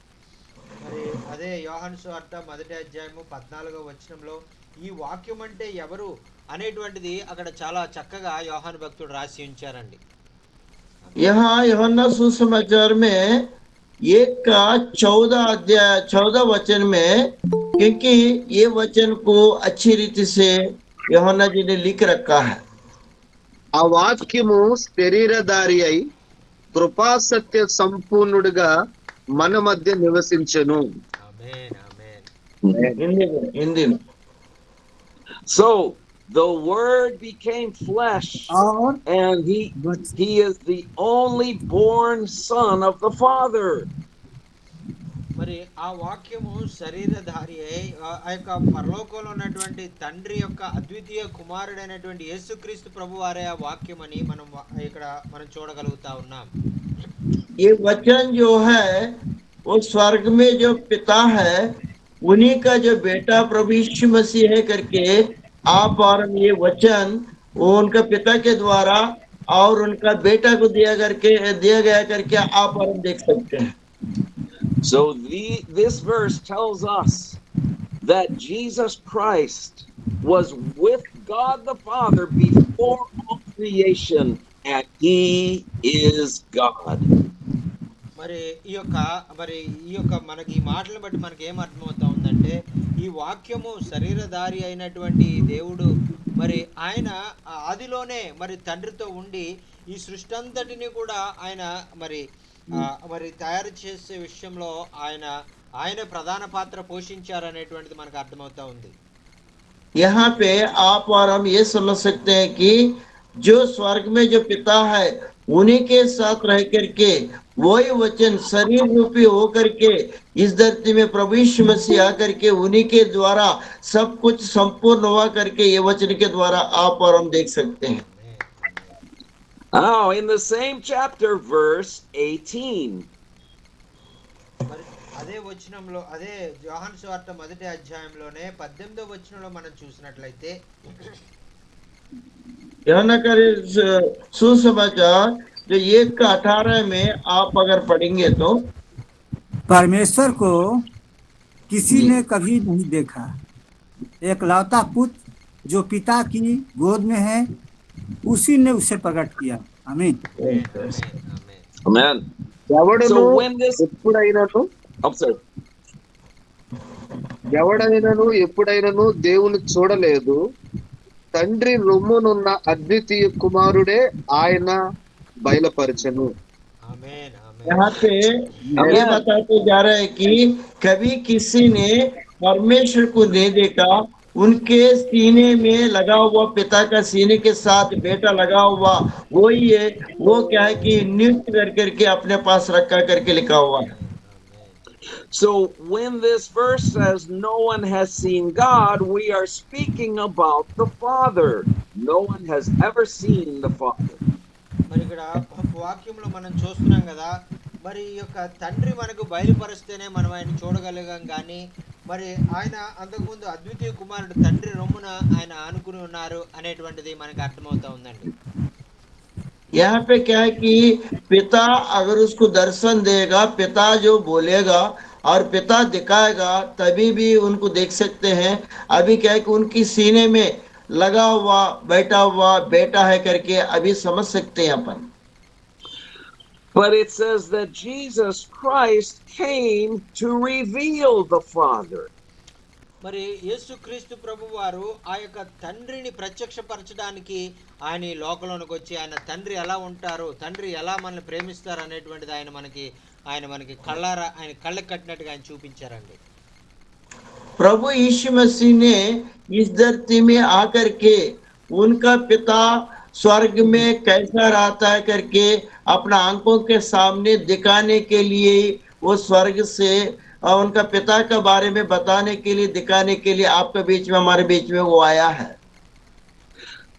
మరి అదే యోహాను సువార్త 1వ అధ్యాయము 14వ వచనంలో ఈ వాక్యం అంటే ఎవరు అనేటువంటిది అక్కడ చాలా చక్కగా యోహాను భక్తుడు రాసి ఉంచారండి. यहाँ यूहन्ना सुसमाचार में 1:14 वचन में, क्योंकि ये वचन को अच्छी रीति से यूहन्ना जी ने लिख रखा है। ఆ వాక్యము శరీరధారి అయి కృపా సత్య సంపూర్ణుడిగా మన మధ్య నివసించెను. ఆమేన్, ఆమేన్. हिंदी में So the Word became flesh, और and he is the only born Son of the Father. మరి ఆ వాక్యము శరీరధారి అయి ఆ యొక్క పరలోకంలో ఉన్నటువంటి తండ్రి యొక్క అద్వితీయ కుమారుడైనటువంటి యేసుక్రీస్తు ప్రభు వారే ఆ వాక్యం అని మనం ఇక్కడ మనం చూడగలుగుతా ఉన్నాం. ये वचन जो है वो स्वर्ग में जो पिता है उन्हीं का जो बेटा प्रभु यीशु मसीह है करके आप और हम ये वचन वो उनका पिता के द्वारा और उनका बेटा को दिया गया करके आप और हम देख सकते हैं। So this verse tells us that Jesus Christ was with God the Father before all creation, and He is God. మరి ఈ యొక్క మనకి ఈ మాటలను బట్టి మనకి ఏం అర్థమవుతా ఉందంటే, ఈ వాక్యము శరీరధారి అయినటువంటి దేవుడు మరి ఆయన ఆదిలోనే మరి తండ్రితో ఉండి ఈ సృష్టి అంతటిని కూడా ఆయన మరి తయారు చేసే విషయంలో ఆయన ప్రధాన పాత్ర పోషించారనేటువంటిది మనకు అర్థమవుతా ఉంది. यहाँ पे आप और हम ये समझ सकते हैं कि जो स्वर्ग में जो पिता है उन्हीं के साथ रह करके वही वचन शरीर रूपी होकर के इस धरती में प्रभु यीशु मसीह आकर के उन्हीं के द्वारा सब कुछ संपूर्ण हुआ करके ये वचन के द्वारा आप और हम देख सकते हैं। Now, in the same chapter, verse 18. మరి అదే వచనంలో అదే యోహాను సువార్త 1వ అధ్యాయంలోనే 18వ వచనంలో మనం చూసినట్లయితే, यूहन्ना का सुसमाचार जो 1:18 में आप अगर पढ़ेंगे तो, परमेश्वर को किसी ने कभी नहीं देखा, एकलौता पुत्र जो पिता की गोद में है उसी ने उसे प्रकट किया। आमीन। Amen. ఎవడను So when this, ఎప్పుడైనాను observe. ఎప్పుడైనాను దేవుని చూడలేదు, తండ్రి రొమ్మునున్న అద్వితీయ కుమారుడే ఆయన బయలుపరచెను. ఆమేన్, ఆమేన్. यहाँ पे ये बताते जा रहा है कि कभी किसी ने परमेश्वर को नहीं देखा, उनके सीने में लगा हुआ पिता का सीने के साथ बेटा लगा हुआ वही है, वो क्या है कि नियुक्त कर करके अपने पास रखा करके लिखा हुआ है। So when this verse says no one has seen God, we are speaking about the Father. No one has ever seen the Father. మరి ఇక్కడ వాక్యంలో మనం చూస్తున్నాం కదా, మరి ఈ యొక్క తండ్రి మనకు బయలుపరిస్తేనే మనం ఆయన చూడగలిగాం, కానీ మరి ఆయన అంతకుముందు అద్వితీయ కుమారుడు తండ్రి రొమ్మున ఆయన ఆనుకుని ఉన్నారు అనేటువంటిది మనకు అర్థమవుతా ఉందండి. यहाँ पे क्या है कि पिता अगर उसको दर्शन देगा, पिता जो बोलेगा और पिता दिखाएगा, तभी भी उनको देख सकते हैं। अभी क्या है कि उनकी सीने में लगा हुआ बैठा हुआ बेटा है करके अभी समझ सकते हैं अपन। But it says that Jesus Christ came to reveal the Father. మరి యేసుక్రీస్తు ప్రభు వారు ఆ యొక్క తండ్రిని ప్రత్యక్షపరచడానికి ఆయన ఈ లోకంలోనికి వచ్చి ఆయన తండ్రి ఎలా ఉంటారు, తండ్రి ఎలా మనల్ని ప్రేమిస్తారు అనేటువంటిది ఆయన మనకి కళ్ళారా ఆయన కళ్ళకి కట్టినట్టుగా ఆయన చూపించారండి. प्रभु यीशु मसीह ने इस धरती में आकर के उनका पिता स्वर्ग में कैसा रहता है करके अपना आंखों के सामने दिखाने के लिए वो स्वर्ग से उनका पिता के बारे में बताने के लिए, दिखाने के लिए आपके बीच में, हमारे बीच में वो आया है.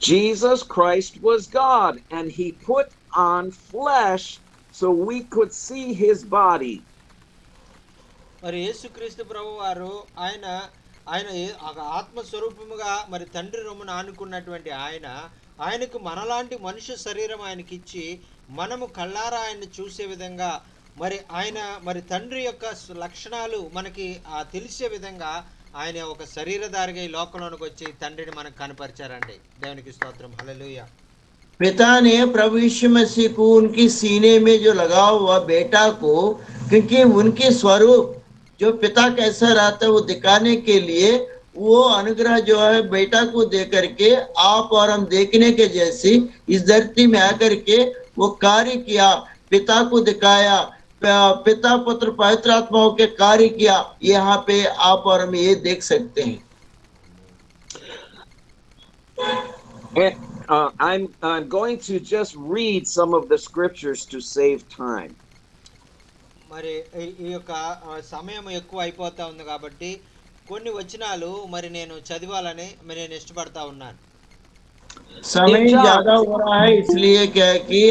Jesus Christ was God and he put on flesh so we could see his body. మరి యేసుక్రీస్తు ప్రభు వారు ఆయన ఆత్మస్వరూపముగా మరి తండ్రి రొమ్మున ఆనుకున్నటువంటి ఆయనకు మనలాంటి మనుష్య శరీరం ఆయనకిచ్చి మనము కళ్ళారా ఆయన్ని చూసే విధంగా మరి తండ్రి యొక్క లక్షణాలు మనకి తెలిసే విధంగా ఆయన ఒక శరీరధారిగా ఈ లోకంలోనికి వచ్చి తండ్రిని మనకు కనపరిచారండి. దేవునికి స్తోత్రం, హల్లెలూయా. पिता ने प्रभु यीशु मसीह को उनकी सीने में जो लगा हुआ बेटा को, क्योंकि उनके स्वरूप जो पिता कैसा रहता है वो दिखाने के लिए वो अनुग्रह जो है बेटा को दे करके आप और हम देखने के जैसी इस धरती में आकर के वो कार्य किया, पिता को दिखाया, पिता पुत्र पवित्र आत्माओं के कार्य किया. यहाँ पे आप और हम ये देख सकते हैं. I'm going to just read some of the scriptures to save time. మరి ఈ యొక్క సమయం ఎక్కువ అయిపోతా ఉంది కాబట్టి కొన్ని వచనాలు మరి నేను చదవాలని నేను ఇష్టపడతా ఉన్నాను. समय ज्यादा हो रहा है, इसलिए क्या है कि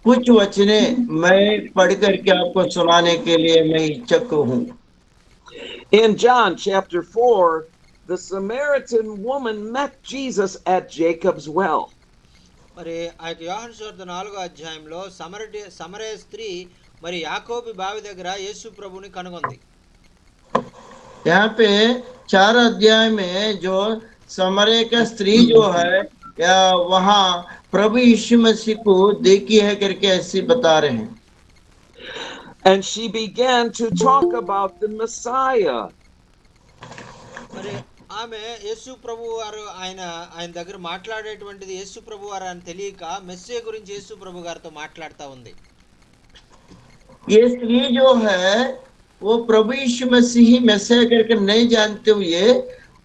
कुछ वचने मैं पढ़ करके आपको सुनाने के लिए मैं इच्छुक हूँ. In John chapter 4, the Samaritan woman met Jesus at Jacob's well. మరి ఆ యోహాను సువార్త 4వ అధ్యాయంలో సమరయ స్త్రీ మరి యాకోబు బావి దగ్గర యేసు ప్రభుని కనుగొంది. यहाँ पे 4 अध्याय में जो समरय का स्त्री जो है या वहाँ प्रभु यीशु मसीह को देखी है करके ऐसे बता रहे हैं. And she began to talk about the Messiah. మరి ఆమె యేసు ప్రభు వారు ఆయన దగ్గర మాట్లాడేటువంటిది యేసు ప్రభు వారు అని తెలియక మెస్సియా గురించి యేసు ప్రభు గారితో మాట్లాడుతూ ఉంది. ये स्त्री जो है वो प्रभु यीशु मसीह ही मैसिया करके नहीं जानते हुए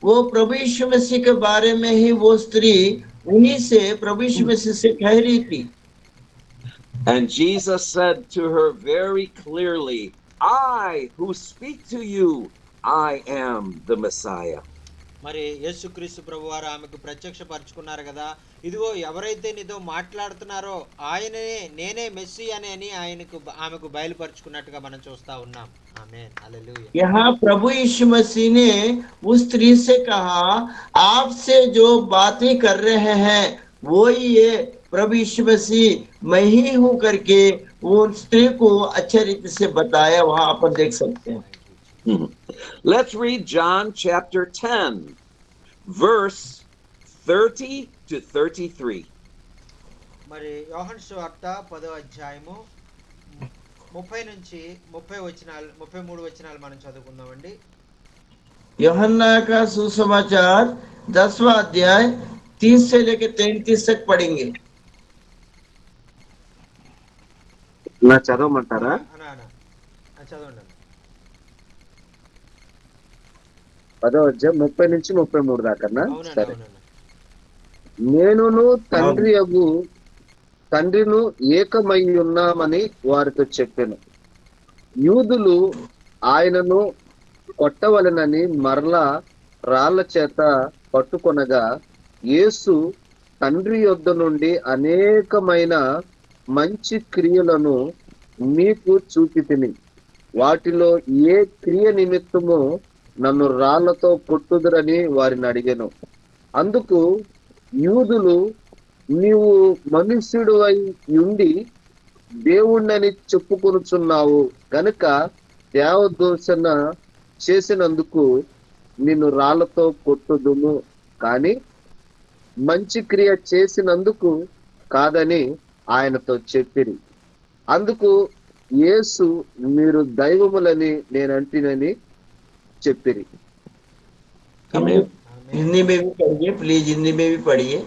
वो प्रभु यीशु मसीह के बारे में ही वो स्त्री उन्हीं से प्रभु यीशु मसीह से कह रही थी. And Jesus said to her very clearly, I who speak to you, I am the Messiah. మరి యేసుక్రీస్తు ప్రభు వారు ఆమెకు ప్రత్యక్షపరచుకున్నారు కదా, ఇదిగో ఎవరైతే నీతో మాట్లాడుతున్నారో ఆయననే నేనే మెస్సియా అని ఆమెకు బయలుపరుచుకున్నట్టుగా మనం చూస్తా ఉన్నాం. ఆమేన్, హల్లెలూయా. यहाँ प्रभु यीशु मसीह ने उस स्त्री से कहा, आपसे जो बातें कर रहे हैं वो ही ये प्रभु यीशु मसीह मैं ही हूँ करके वो स्त्री को अच्छे रीति से बताया. वहां अपन देख सकते हैं. Let's read John chapter 10, verse 30 to 33. మరి యోహాను సువార్త 10వ అధ్యాయము 30 నుంచి 33 వచనాలు మనం చదువుకుందామండి. यूहन्ना का सुसमाचार 10वां अध्याय 30 से लेकर 33 तक पढ़ेंगे. నా చదవమంటారా? చదవండి. 10వ అధ్యాయం 30 నుంచి 33 దాకా. సరే. నేనును తండ్రిను ఏకమై ఉన్నామని వారితో చెప్పాను. యూదులు ఆయనను కొట్టవలెనని మరలా రాళ్ల చేత పట్టుకొనగా యేసు తండ్రి యొద్ద నుండి అనేకమైన మంచి క్రియలను మీకు చూపితిని, వాటిలో ఏ క్రియ నిమిత్తము నన్ను రాళ్లతో కొట్టుదురని వారిని అడిగాను. అందుకు యూదులు నీవు మనుష్యుడు అయి ఉండి దేవుణ్ణని చెప్పుకొనుచున్నావు గనుక దేవదూషణ చేసినందుకు నిన్ను రాళ్లతో కొట్టుదుము కానీ మంచి క్రియ చేసినందుకు కాదని ఆయనతో చెప్పిరి. అందుకు యేసు మీరు దైవములని నేనంటినని చెప్పిరి. हिंदी में भी पढ़िए प्लीज, हिंदी में भी पढ़िए.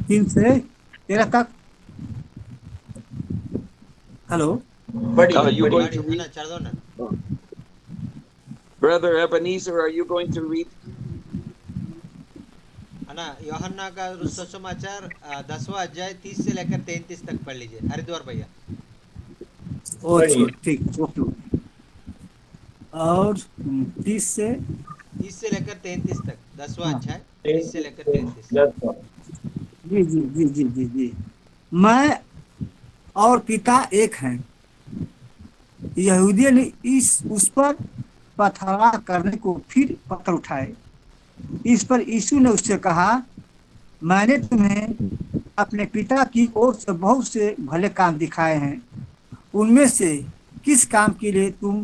3 से 13 तक. हेलो, पढ़िए you going వాడి- to read? అన్న, చదవండి అన్న. Brother Ebenezer, are you going to read? अन्ना योहन्ना का सुसमाचार 10वां अध्याय 30 से लेकर 33 तक पढ़ लीजिए हरिद्वार भैया. अच्छा ठीक, ओके. और 30 से 30 से लेकर 33 तक 10वां हाँ. अध्याय 30 से लेकर 33. जी जी जी जी जी जी. मैं और पिता एक हैं. यहूदियों ने उस पर पथराव करने को फिर पत्थर उठाए. इस पर यीशु ने उससे कहा, मैंने तुम्हें अपने पिता की ओर से बहुत से भले काम दिखाए हैं, उनमें से किस काम के लिए तुम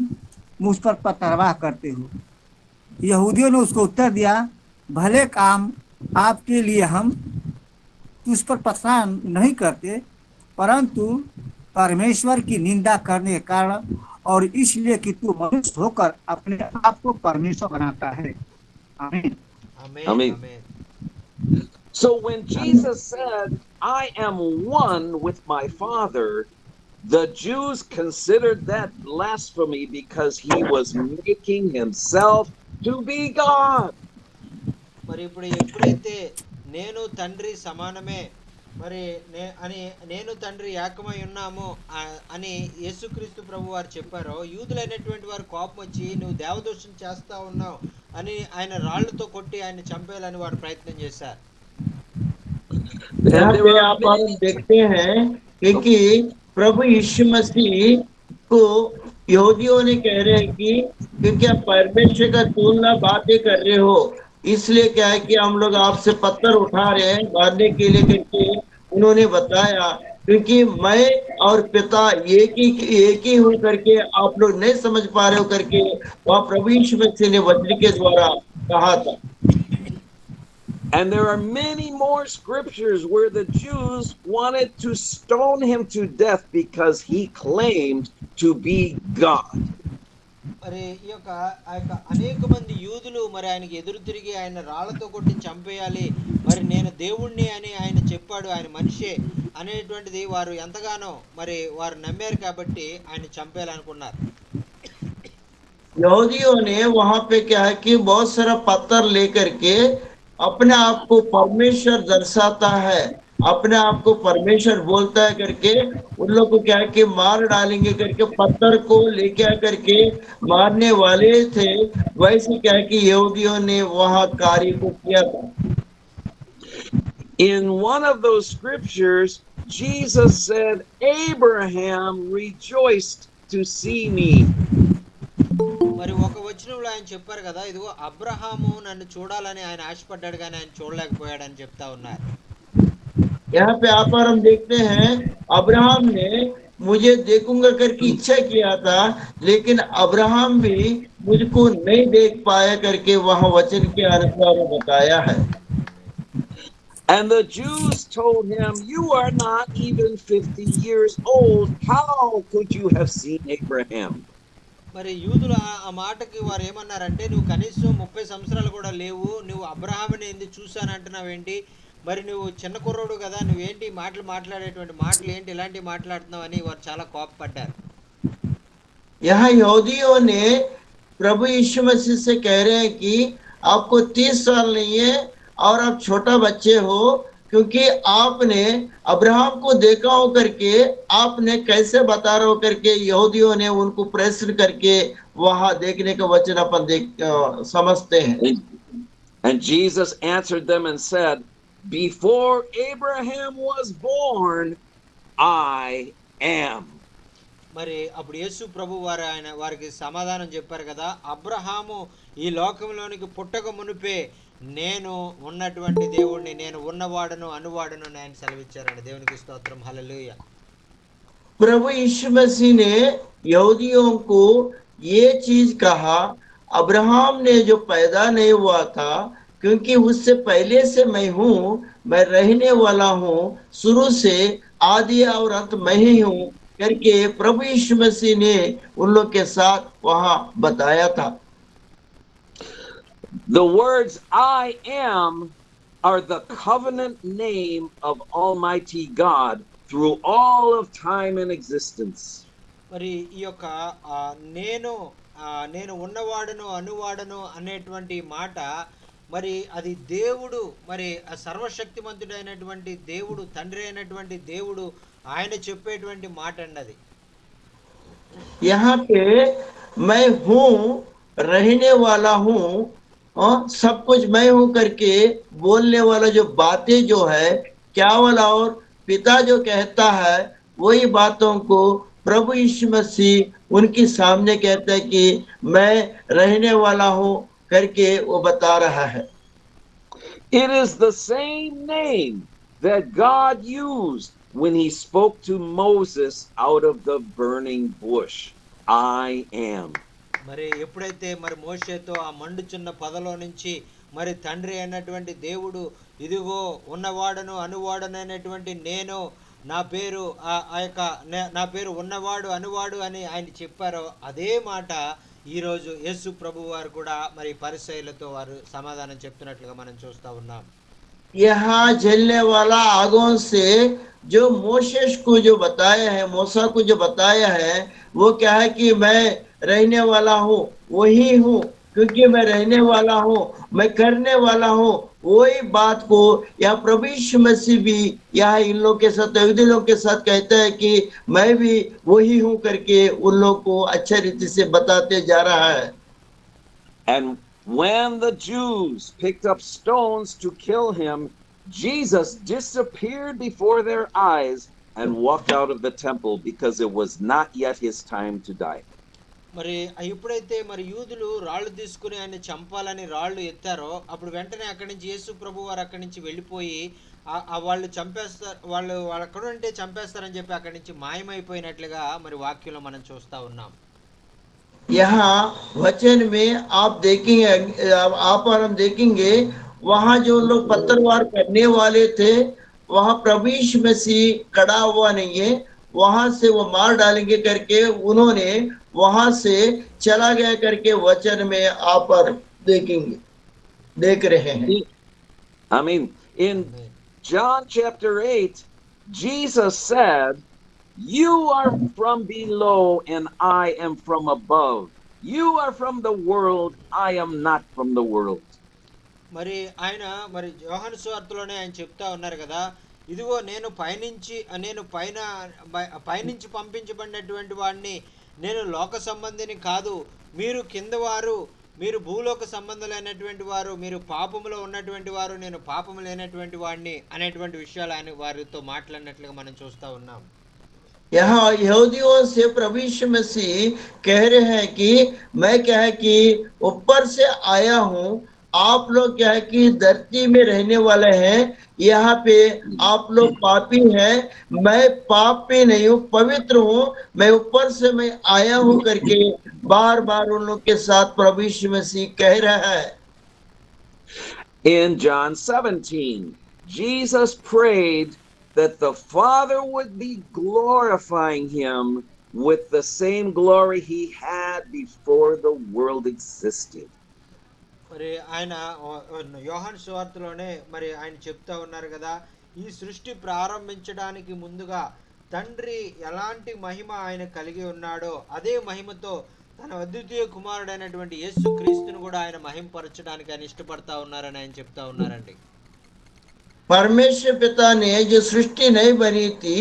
मुझ पर पथरवाह करते हो? यहूदियों ने उसको उत्तर दिया, भले काम आपके लिए हम तुझ पर पथराव नहीं करते, परंतु परमेश्वर की निंदा करने के कारण और इसलिए कि तू मनुष्य होकर अपने आप को परमेश्वर बनाता है. आमीन. आमेन Amen. Amen. So when Jesus said, I am one with my Father, the Jews considered that blasphemy because he was making himself to be God. మరి ఇప్పుడు ఎప్పుడైతే నేను తండ్రి సమానమే మరి నేను తండ్రి ఏకమై ఉన్నాము అని యేసుక్రీస్తు ప్రభు వారు చెప్పారో, యూదులైనటువంటి వారు కోపం వచ్చి నువ్వు దేవదూషణ చేస్తా ఉన్నావు అని ఆయన రాళ్లతో కొట్టి ఆయన చంపేయాలని వారు ప్రయత్నం చేశారు. यहाँ पे आप देखते हैं क्योंकि प्रभु यीशु मसीह को यहूदियों ने कह रहे हैं कि क्योंकि आप परमेश्वर का तुलना बातें कर रहे हो, इसलिए क्या है कि हम लोग आपसे पत्थर उठा रहे हैं मारने के लिए करके उन्होंने बताया, क्योंकि मैं और पिता एक ही हो करके आप लोग नहीं समझ पा रहे हो करके वह प्रभु यीशु मसीह ने वचन के द्वारा कहा था. And there are many more scriptures where the Jews wanted to stone him to death because he claimed to be God. మరి ఈ యొక్క అనేక మంది యూదులు మరి ఆయనకి ఎదురు తిరిగి ఆయన రాళ్లతో కొట్టి చంపేయాలి, మరి నేను దేవుణ్ణి అని ఆయన చెప్పాడు, ఆయన మనిషే అనేటువంటిది వారు ఎంతగానో మరి వారు నమ్మారు కాబట్టి ఆయన చంపేయాలనుకున్నారు. यहूदियों ने वहां पे क्या है कि बहुत सारा पत्थर लेकर के अपने आप को परमेश्वर दर्शाता है, अपने आप को परमेश्वर बोलता है करके उन लोग को क्या है कि मार डालेंगे करके पत्थर को लेके आकर के मारने वाले थे. वैसे क्या है कि यहूदियों ने वहां कार्य को किया था. In one of those scriptures, Jesus said, Abraham rejoiced to see me. మరి ఒక వచనంలో ఆయన చెప్పారు కదా, ఇదిగో అబ్రహాము నన్ను చూడాలని ఆయన ఆశపడ్డాడు కానీ ఆయన చూడలేకపోయాడు అని చెప్తా ఉన్నారు. यहाँ पे आप और हम देखते हैं अब्राहम ने मुझे देखूंगा करके इच्छा किया था, लेकिन अब्राहम भी मुझको नहीं देख पाया करके वहां वचन के अनुसार बताया है. And the Jews told him, you are not even 50 years old. How could you have seen Abraham? మరి యూదులు ఆ మాటకి వారు ఏమన్నారంటే, నువ్వు కనీసం 30 సంవత్సరాలు కూడా లేవు, నువ్వు అబ్రహాముని ఎందుకు చూశానంటున్నావేంటి, మరి నువ్వు చిన్న కుర్రోడు కదా, నువ్వేంటి మాట్లాడేటువంటి మాటలు ఏంటి ఇలాంటివి మాట్లాడుతున్నావు అని వారు చాలా కోపపడ్డారు. यहाँ यहूदियों ने प्रभु यीशु मसीह से कह रहे हैं कि आपको 30 साल नहीं है और आप छोटा बच्चे हो, क्योंकि आपने अब्राहम को देखा हो करके आपने कैसे बता रहे हो करके यहूदियों ने उनको प्रश्न करके वहां देखने का वचन अपन समझते हैं. And Jesus answered them and said, before Abraham was born, I am. మరి అప్పుడు యేసు ప్రభు వారు వారికి సమాధానం చెప్పారు కదా, అబ్రహాము ఈ లోకంలోనికి పుట్టక మునిపే నేను ఉన్నటువంటి దేవుడిని, నేను ఉన్నవాడను అనువాడను అని ఆయన సెలవిచ్చారండి. దేవునికి స్తోత్రం. హల్లెలూయా. प्रभु यीशु मसीह ने यहूदियों को ये चीज कहा, अब्राहम ने जो पैदा नहीं हुआ था, क्योंकि उससे पहले से मैं हूँ, मैं रहने वाला हूँ, शुरू से आदि और अंत मैं ही हूँ करके प्रभु यीशु मसीह ने उन लोग के साथ वहां बताया था। The words I am are the covenant name of Almighty God through all of time and existence. మరి ఈ యొక్క నేను ఉన్నవాడను అనువాడను అనేటువంటి మాట, మరి అది దేవుడు, మరి సర్వశక్తిమంతుడైనటువంటి దేవుడు, తండ్రి అయినటువంటి దేవుడు ఆయన చెప్పేటువంటి మాట అండి అది. यहाँ पे मैं हूँ, रहने वाला हूँ, सब कुछ मैं हूँ करके बोलने वाला जो बातें जो है केवल और पिता जो कहता है वही बातों को प्रभु यीशु मसीह उनके सामने कहता है कि मैं रहने वाला हूँ करके वो बता रहा है। It is the same name that God used when he spoke to Moses out of the burning bush. I am. మరి ఎప్పుడైతే మరి మోషేతో ఆ మండుచున్న పొదలో నుంచి మరి తండ్రి అయినటువంటి దేవుడు ఇదిగో ఉన్నవాడను అనువాడను అనేటువంటి నేను, నా పేరు నా పేరు ఉన్నవాడు అనువాడు అని ఆయన చెప్పారో అదే మాట ఈరోజు యేసు ప్రభు వారు కూడా మరి పరిసయ్యులతో వారు సమాధానం చెప్తున్నట్లుగా మనం చూస్తా ఉన్నాం. यहाँ जलने वाला आगों से जो मोशेस को जो बताया है, मूसा को जो बताया है, वो क्या है कि मैं रहने वाला हूँ, वही हूँ, क्योंकि मैं रहने वाला हूँ, मैं करने वाला हूँ, वही बात को या प्रभु यीशु मसीह भी यहाँ इन लोग के साथ, यहूदी लोग के साथ कहता है कि मैं भी वही हूँ करके उन लोग को अच्छे रीति से बताते जा रहा है। And when the Jews picked up stones to kill him, Jesus disappeared before their eyes and walked out of the temple because it was not yet his time to die. మరి ఎప్పుడైతే మరి యూదులు రాళ్ళు తీసుకుని ఆయన చంపాలని రాళ్ళు ఎత్తారో అప్పుడు వెంటనే అక్కడి నుంచి యేసు ప్రభు వారు అక్కడి నుంచి వెళ్ళిపోయి వాళ్ళు చంపేస్తారు, వాళ్ళు అక్కడ ఉంటే చంపేస్తారని చెప్పి అక్కడి నుంచి మాయమైపోయినట్లుగా మరి వాక్యంలో మనం చూస్తా ఉన్నాం. यहाँ वचन में आप देखेंगे, आप और हम देखेंगे, वहां जो लोग पत्थरवार करने वाले थे वहां प्रभु यीशु मसीह खड़ा हुआ नहीं है, वहां से वो मार डालेंगे करके उन्होंने वहां से चला गया करके वचन में आप पर देखेंगे, देख रहे हैं। I mean, in John chapter 8, Jesus said, "You are from below and I am from above. You are from the world, I am not from the world." మరి ఆయన మరి యోహాను సువార్తలోనే ఆయన చెప్తా ఉన్నారు కదా, ఇదిగో నేను పైనుంచి పంపించబడినటువంటి వాడిని, నేను లోక సంబంధిని కాదు, మీరు కింద వారు, మీరు భూలోక సంబంధులైనటువంటి వారు, మీరు పాపములో ఉన్నటువంటి వారు, నేను పాపము లేనటువంటి వాడిని అనేటువంటి విషయాలు ఆయన వారితో మాట్లాడినట్లుగా మనం చూస్తా ఉన్నాం. यहाँ यहूदियों से प्रभु यीशु मसीह कह रहे हैं कि मैं क्या है कि ऊपर से आया हूँ, आप लोग क्या है कि धरती में रहने वाले हैं, यहाँ पे आप लोग पापी हैं, मैं पापी नहीं हूँ, पवित्र हूँ, मैं ऊपर से मैं आया हूँ करके बार बार उन लोग के साथ प्रभु यीशु मसीह कह रहा है। In John 17, Jesus prayed that the Father would be glorifying him with the same glory he had before the world existed. మరి ఆయన యోహాను సువార్తలోనే మరి ఆయన చెప్తా ఉన్నారు కదా, ఈ సృష్టి ప్రారంభించడానికి ముందుగా తండ్రి ఎలాంటి మహిమ ఆయన కలిగి ఉన్నాడో అదే మహిమతో తన అద్వితీయ కుమారుడైనటువంటి యేసు క్రీస్తును కూడా ఆయన మహిమపరచడానికి ఆయన ఇష్టపడతా ఉన్నారని ఆయన చెప్తా ఉన్నారండి. परमेश्वर पिता ने जो सृष्टि नहीं बनी थी,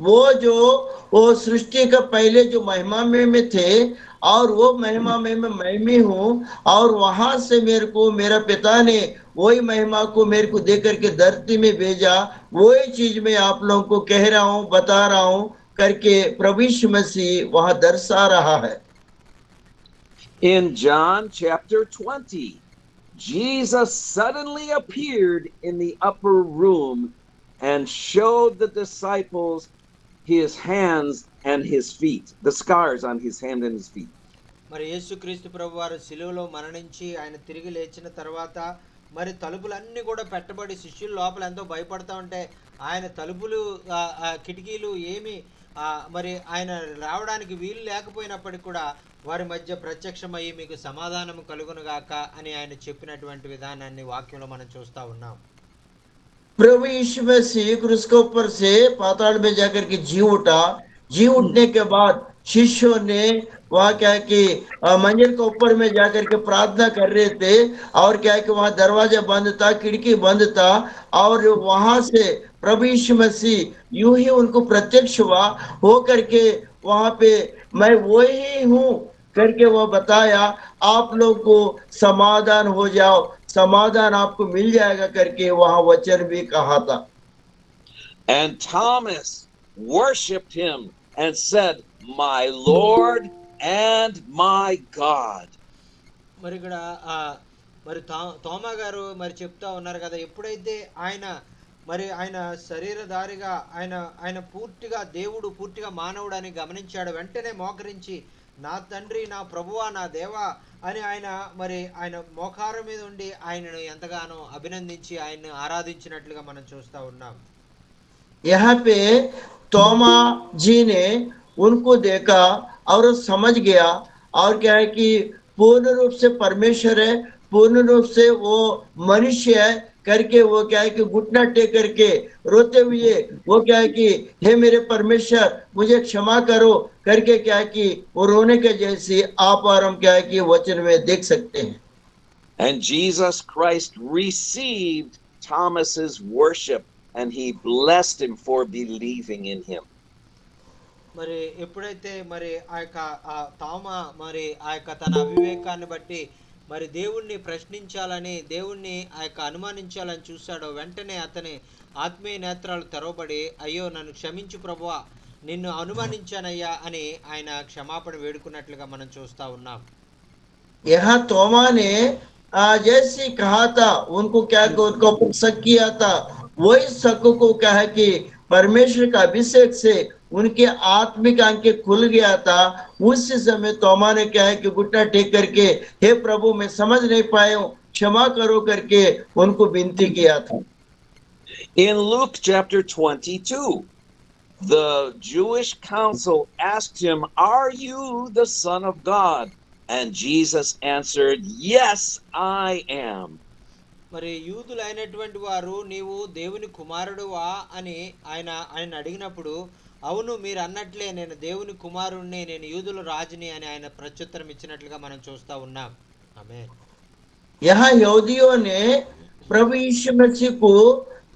वो सृष्टि का पहले जो महिमा में थे, और वो महिमा में मैं भी हूँ, और वहां से मेरे को मेरा पिता ने वही महिमा को मेरे को दे करके धरती में भेजा, वही चीज मैं आप लोगों को कह रहा हूँ, बता रहा हूँ करके प्रभु यीशु मसीह वहां दर्शा रहा है। In John chapter 20, Jesus suddenly appeared in the upper room and showed the disciples his hands and his feet, the scars on his hand and his feet. మరి యేసుక్రీస్తు ప్రభు వారు శిలువలో మరణించి ఆయన తిరిగి లేచిన తర్వాత మరి తలుపులన్నీ కూడా పెట్టబడి శిష్యులు లోపల ఎంతో భయపడతా ఉంటే ఆయన తలుపులు కిటికీలు ఏమి మరి ఆయన రావడానికి వీలు లేకపోయినప్పటికీ కూడా వారి మధ్య ప్రత్యక్షమయ్యి మీకు సమాధానం కలుగునుగాక అని ఆయన చెప్పినటువంటి విధానాన్ని వాక్యంలో మనం చూస్తూ ఉన్నాం. प्रभु यीशु मसीह क्रूस के ऊपर से पाताल में जाकर के जी उठा. जी उठने के बाद शिष्यों ने वहाँ क्या है कि मंदिर के ऊपर में जाकर के प्रार्थना कर रहे थे और क्या है कि वहाँ दरवाजा बंद था, खिड़की बंद था और वहां से प्रभु यीशु मसीह यूं ही उनको प्रत्यक्ष हुआ हो करके वहां पे मैं वही हूँ करके वो बताया, आप लोग को समाधान हो जाओ, समाधान आपको मिल जाएगा करके वहां वचन भी कहा था. And Thomas worshipped him and said, "My Lord and my God." మరి ఇక్కడ మరి తోమా గారు మరి చెప్తా ఉన్నారు కదా, ఎప్పుడైతే ఆయన శరీరధారిగా ఆయన పూర్తిగా దేవుడు పూర్తిగా మానవుడు అని గమనించాడు, వెంటనే మోకరించి నా తండ్రి, నా ప్రభువా, నా దేవా అని ఆయన మోకారం మీద ఉండి ఆయనను ఎంతగానో అభినందించి ఆయన్ని ఆరాధించినట్లుగా మనం చూస్తా ఉన్నాం. यहाँ पे तोमा जी ने उनको देखा और समझ गया और क्या है कि पूर्ण रूप से परमेश्वर है, पूर्ण रूप से वो मनुष्य है करके वो क्या है कि घुटना टेक करके रोते हुए वो क्या है कि हे मेरे परमेश्वर मुझे क्षमा करो करके क्या है कि वो रोने के जैसे आप और हम क्या है कि वचन में देख सकते हैं. And Jesus Christ received Thomas's worship and he blessed him for believing in him. మరి ఎప్పుడైతే మరి తోమా మరి తన అవివేకాన్ని బట్టి మరి దేవుణ్ణి ప్రశ్నించాలని, దేవుణ్ణి అనుమానించాలని చూశాడో, వెంటనే అతని ఆత్మీయ నేత్రాలు తెరవబడి, అయ్యో నన్ను క్షమించు ప్రభువా, నిన్ను అనుమానించానయ్యా అని ఆయన క్షమాపణ వేడుకున్నట్లుగా మనం చూస్తా ఉన్నాం. यहाँ तोमा ने जैसे कहा था उनको क्या उनको शक किया था, वही शक को क्या है कि परमेश्वर का अभिषेक से उनके आत्मिक आंखें खुल गया था. उस समय तोमा ने क्या है कि घुटना टेक करके हे प्रभु मैं समझ नहीं पाया हूँ, क्षमा करो करके उनको विनती किया था. In Luke chapter 22, the Jewish council asked him, "Are you the Son of God?" And Jesus answered, "Yes, I am." మరి యూదులైనటువంటి వారు నీవు దేవుని కుమారుడువా అని ఆయన అడిగినప్పుడు, అవును మీరు అన్నట్లే నేను దేవుని కుమారుణ్ణి, నేను యూదుల రాజుని అని ఆయన ప్రత్యుత్తరం ఇచ్చినట్లుగా మనం చూస్తా ఉన్నాం. ఆమేన్. यहाँ यहूदियों ने प्रभु यीशु मसीह को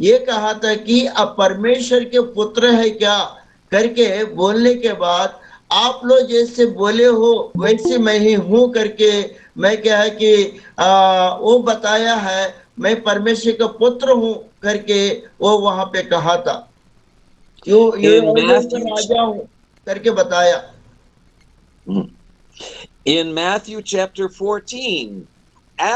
ये कहा था कि आप परमेश्वर के पुत्र है क्या करके बोलने के बाद आप लोग जैसे बोले हो वैसे मैं ही हूँ करके मैं क्या है कि वो बताया है मैं परमेश्वर का पुत्र हूँ करके वो वहां पे कहा था. राजा हूँ करके बताया. In Matthew chapter 14,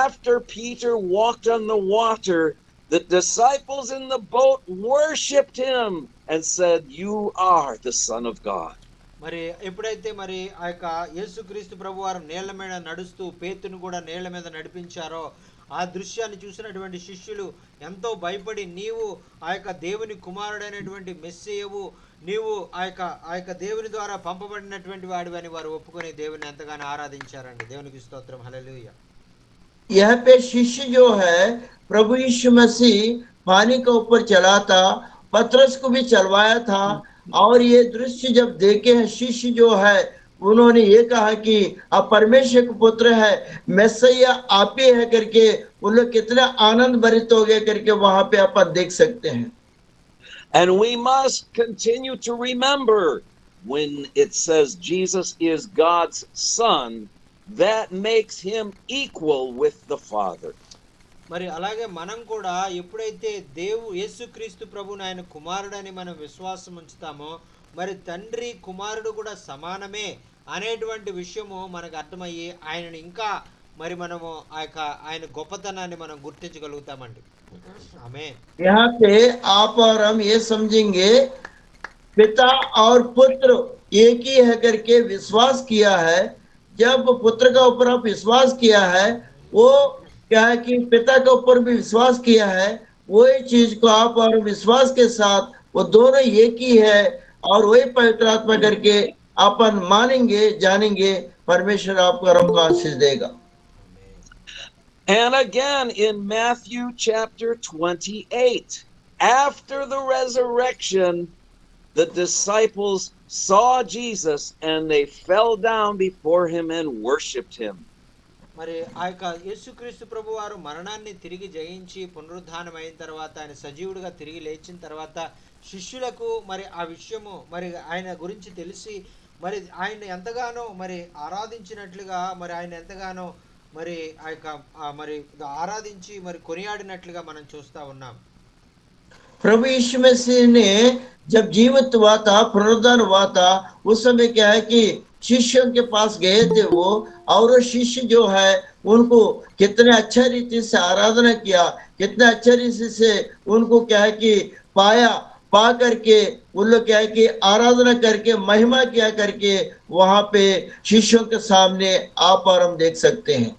after Peter walked on the water, the disciples in the boat worshipped him and said, "You are the Son of God." మరి ఎప్పుడైతే మరి యేసుక్రీస్తు ప్రభు వారు నీళ్ల మీద నడుస్తూ పేతును కూడా నీళ్ల మీద నడిపించారో, ఆ దృశ్యాన్ని చూసినటువంటి శిష్యులు ఎంతో భయపడి, నీవు దేవుని కుమారుడైనటువంటి మెస్సియవు, నీవు దేవుని ద్వారా పంపబడినటువంటి వాడివి అని వారు ఒప్పుకొని దేవుని ఎంతగానో ఆరాధించారండి. దేవునికి స్తోత్రం. హల్లెలూయా. यहाँ पे शिष्य जो है प्रभु यीशु मसीह पानी के ऊपर चला था, पतरस को भी चलवाया था और ये दृश्य जब देखे हैं शिष्य जो है उन्होंने ये कहा कि आप परमेश्वर के पुत्र है, मैसिया आप ही है करके उन लोग कितना आनंद भरित हो गए करके वहां पे आप देख सकते हैं. And we must continue to remember when it says Jesus is God's son, that makes him equal with the Father. మరి అలాగే మనం కూడా ఎప్పుడైతే యేసుక్రీస్తు ప్రభువుని ఆయన కుమారుడని మనం విశ్వాసం ఉంచుతామో, మరి తండ్రి కుమారుడు కూడా సమానమే అనేటువంటి విషయము మనకు అర్థమయ్యి ఆయనను ఇంకా మరి మనము ఆ యొక్క ఆయన గొప్పతనాన్ని మనం గుర్తించగలుగుతామండి. ఆమేన్. यहाँ पे आप और हम ये समझेंगे पिता और पुत्र एक ही है करके विश्वास किया है। जब पुत्र का ऊपर आप विश्वास किया है, वो क्या है कि पिता के ऊपर भी विश्वास किया है, वही चीज को आप और विश्वास के साथ वो दोनों एक ही है और वही पवित्र आत्मा करके अपन मानेंगे जानेंगे, परमेश्वर आपको और हमको आशीष देगा। And again in Matthew chapter 28, after the resurrection, the disciples saw Jesus and they fell down before him and worshipped him. మరి ఆ యొక్క యేసుక్రీస్తు ప్రభు వారు మరణాన్ని తిరిగి జయించి పునరుద్ధానం అయిన తర్వాత ఆయన సజీవుడిగా తిరిగి లేచిన తర్వాత శిష్యులకు మరి ఆ విషయము మరి ఆయన గురించి తెలిసి మరి ఆయన ఎంతగానో మరి ఆరాధించినట్లుగా మరి ఆయన ఎంతగానో మరి ఆ యొక్క మరి ఆరాధించి మరి కొనియాడినట్లుగా మనం చూస్తా ఉన్నాం. प्रभु यीशु मसीह ने जब जीवित हुआ था, पुनरुद्धान हुआ था, उस समय क्या है कि शिष्यों के पास गए थे वो, और वो शिष्य जो है उनको कितने अच्छा रीति से आराधना किया, कितने अच्छा रीति से उनको क्या है कि पाया, पा करके उन लोग क्या है कि आराधना करके महिमा किया करके वहां पे शिष्यों के सामने आप और हम देख सकते हैं।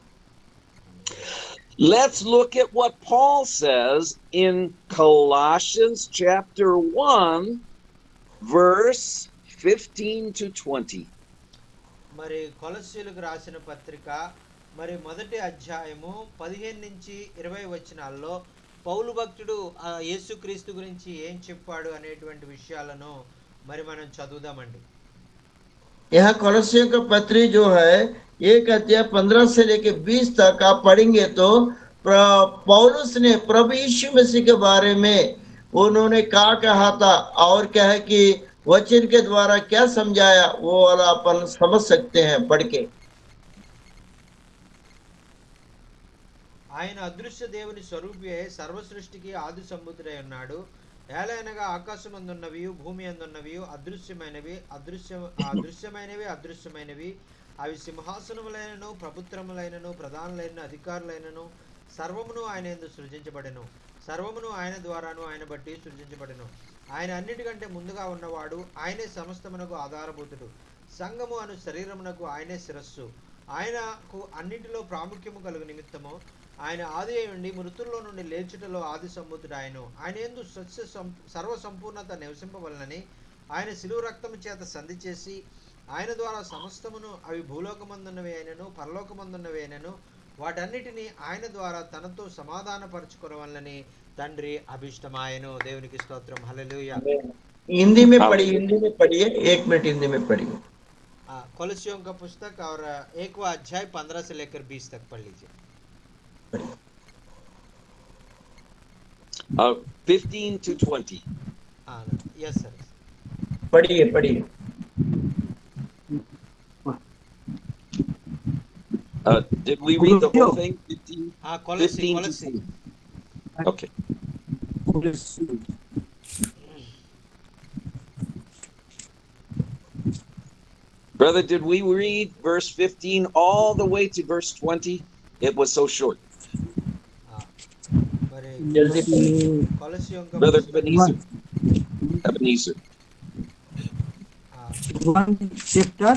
Let's look at what Paul says in Colossians chapter 1, verse 15 to 20. మరి కొలస్సీలకు రాసిన పత్రిక మరి మొదటి అధ్యాయము 15 నుంచి 20 వచనాల్లో పౌలు భక్తుడు ఆ యేసుక్రీస్తు గురించి ఏం చెప్పాడు అనేటువంటి విషయాలను మరి మనం చదువుదామండి. यहाँ कोलोसियों का पत्री जो है 1 अध्याय 15 से लेके 20 तक आप पढ़ेंगे तो पौलुस ने प्रभु यीशु मसीह के बारे में उन्होंने क्या कहा था और क्या है कि वचन के द्वारा क्या समझाया, वो वाला अपन समझ सकते हैं पढ़ के। ఆయన అదృశ్య దేవుని స్వరూపి సర్వ సృష్టికి ఆది సంబుద్ధుడై ఉన్నాడు. ఏలైనగా ఆకాశమందున్నవి భూమి అందున్నవి అదృశ్యమైనవి అదృశ్యమైనవి అవి సింహాసనములైనను ప్రభుత్వములైనను ప్రధానులైన అధికారులైనను సర్వమును ఆయన యందు సృజించబడెను. సర్వమును ఆయన ద్వారాను ఆయన బట్టి సృజించబడెను. ఆయన అన్నిటికంటే ముందుగా ఉన్నవాడు, ఆయనే సమస్తమునకు ఆధారభూతుడు. సంఘము అను శరీరమునకు ఆయనే శిరస్సు. ఆయనకు అన్నిటిలో ప్రాముఖ్యము కలుగు నిమిత్తము ఆయన ఆది అయి ఉండి మృతుల్లో నుండి లేచుటలో ఆది సంబుద్ధుడు ఆయను. ఆయన యందు సర్వ సంపూర్ణత నివసింపవలనని ఆయన శిలువ రక్తము చేత సంధి చేసి ఆయన ద్వారా సమస్తమును, అవి భూలోకమందున్నవి అయినను పరలోకమందున్నవి అయినను, వాటన్నిటిని ఆయన ద్వారా తనతో సమాధానపరచుకోవాలని తండ్రి అభిష్టమాయను. దేవునికి స్తోత్రం. హల్లెలూయా. हिंदी में पढ़िए 1 मिनट हिंदी में पढ़िए। कोलोसियों का पुस्तक और 1वां अध्याय 15 से लेकर 20 तक पढ़ लीजिए। 15 to 20. यस सर, पढ़िए। Did we read the whole thing? 15 कोलोसी to 20. Okay. Brother, did we read verse 15 all the way to verse 20? It was so short. कोलोसियों का Brother Ebenezer. चैप्टर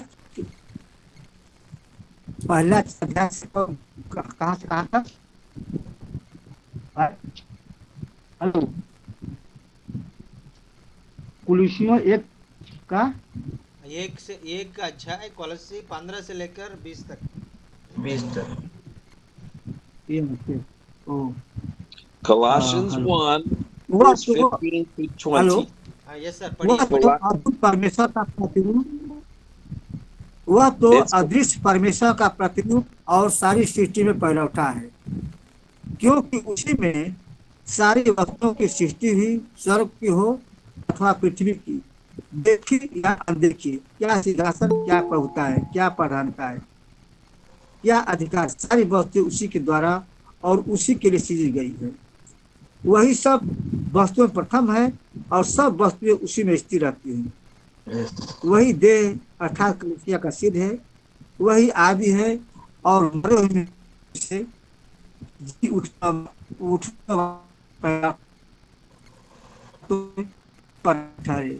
पहला अध्याय से कहाँ से कहाँ तक? हेलो, कुलूसियों 1 का 1 अध्याय कोलोसी 15 से लेकर 20 तक। 20 तक। Colossians 1, verse 15 to 20. Yes sir, वह तो अदृश्य परमेश्वर का प्रतिरूप और सारी सृष्टि में पहलौठा है, क्योंकि उसी में सारी वस्तुओं की सृष्टि हुई, स्वर्ग की हो अथवा पृथ्वी की, देखी या अनदेखी, क्या सिंहासन, क्या प्रभुता है, क्या प्रधानता है, क्या अधिकार, सारी वस्तु उसी के द्वारा और उसी के लिए सृजी गई है। वही सब वस्तुएं प्रथम है और सब वस्तुएं उसी में स्थिर रहती हैं। वही देह अर्थात कलीसिया का सिर है, वही आदि है और मरे हुए से जी उठना उठना पर ठहरे,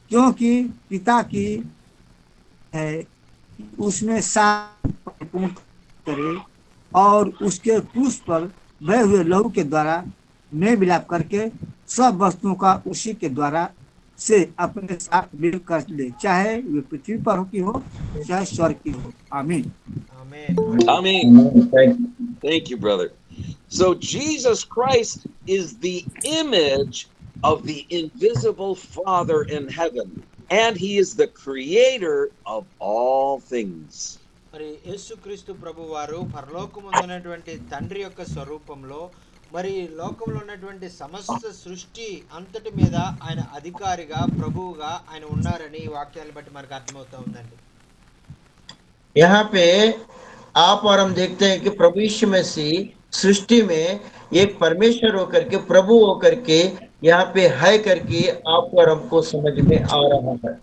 क्योंकि पिता की है उसमें साथ परिपूर्ण करे और उसके क्रूस पर बहे हुए लहू के द्वारा मेल मिलाप करके सब वस्तुओं का उसी के द्वारा से अपने साथ मिल कर ले, चाहे वे पृथ्वी पर की हो चाहे स्वर्ग की हो। आमीन। आमेन। Amen. Thank you, brother. So Jesus Christ is the image of the invisible Father in heaven, and he is the creator of all things. మరి యేసుక్రీస్తు ప్రభు వారు పరలోకముందున్నటువంటి తండ్రి యొక్క స్వరూపంలో మరి లోకంలో ఉన్నటువంటి సమస్త సృష్టి అంతటి మీద ఆయన అధికారిగా ప్రభువుగా ఆయన ఉన్నారని ఈ వాక్యాలను బట్టి మనకు అర్థమవుతా ఉందండి. यहाँ पे आप और हम देखते हैं कि प्रभु यीशु मसीह सृष्टि में एक परमेश्वर होकर के प्रभु होकर के यहाँ पे है करके आपको और हमको समझ में आ रहा है।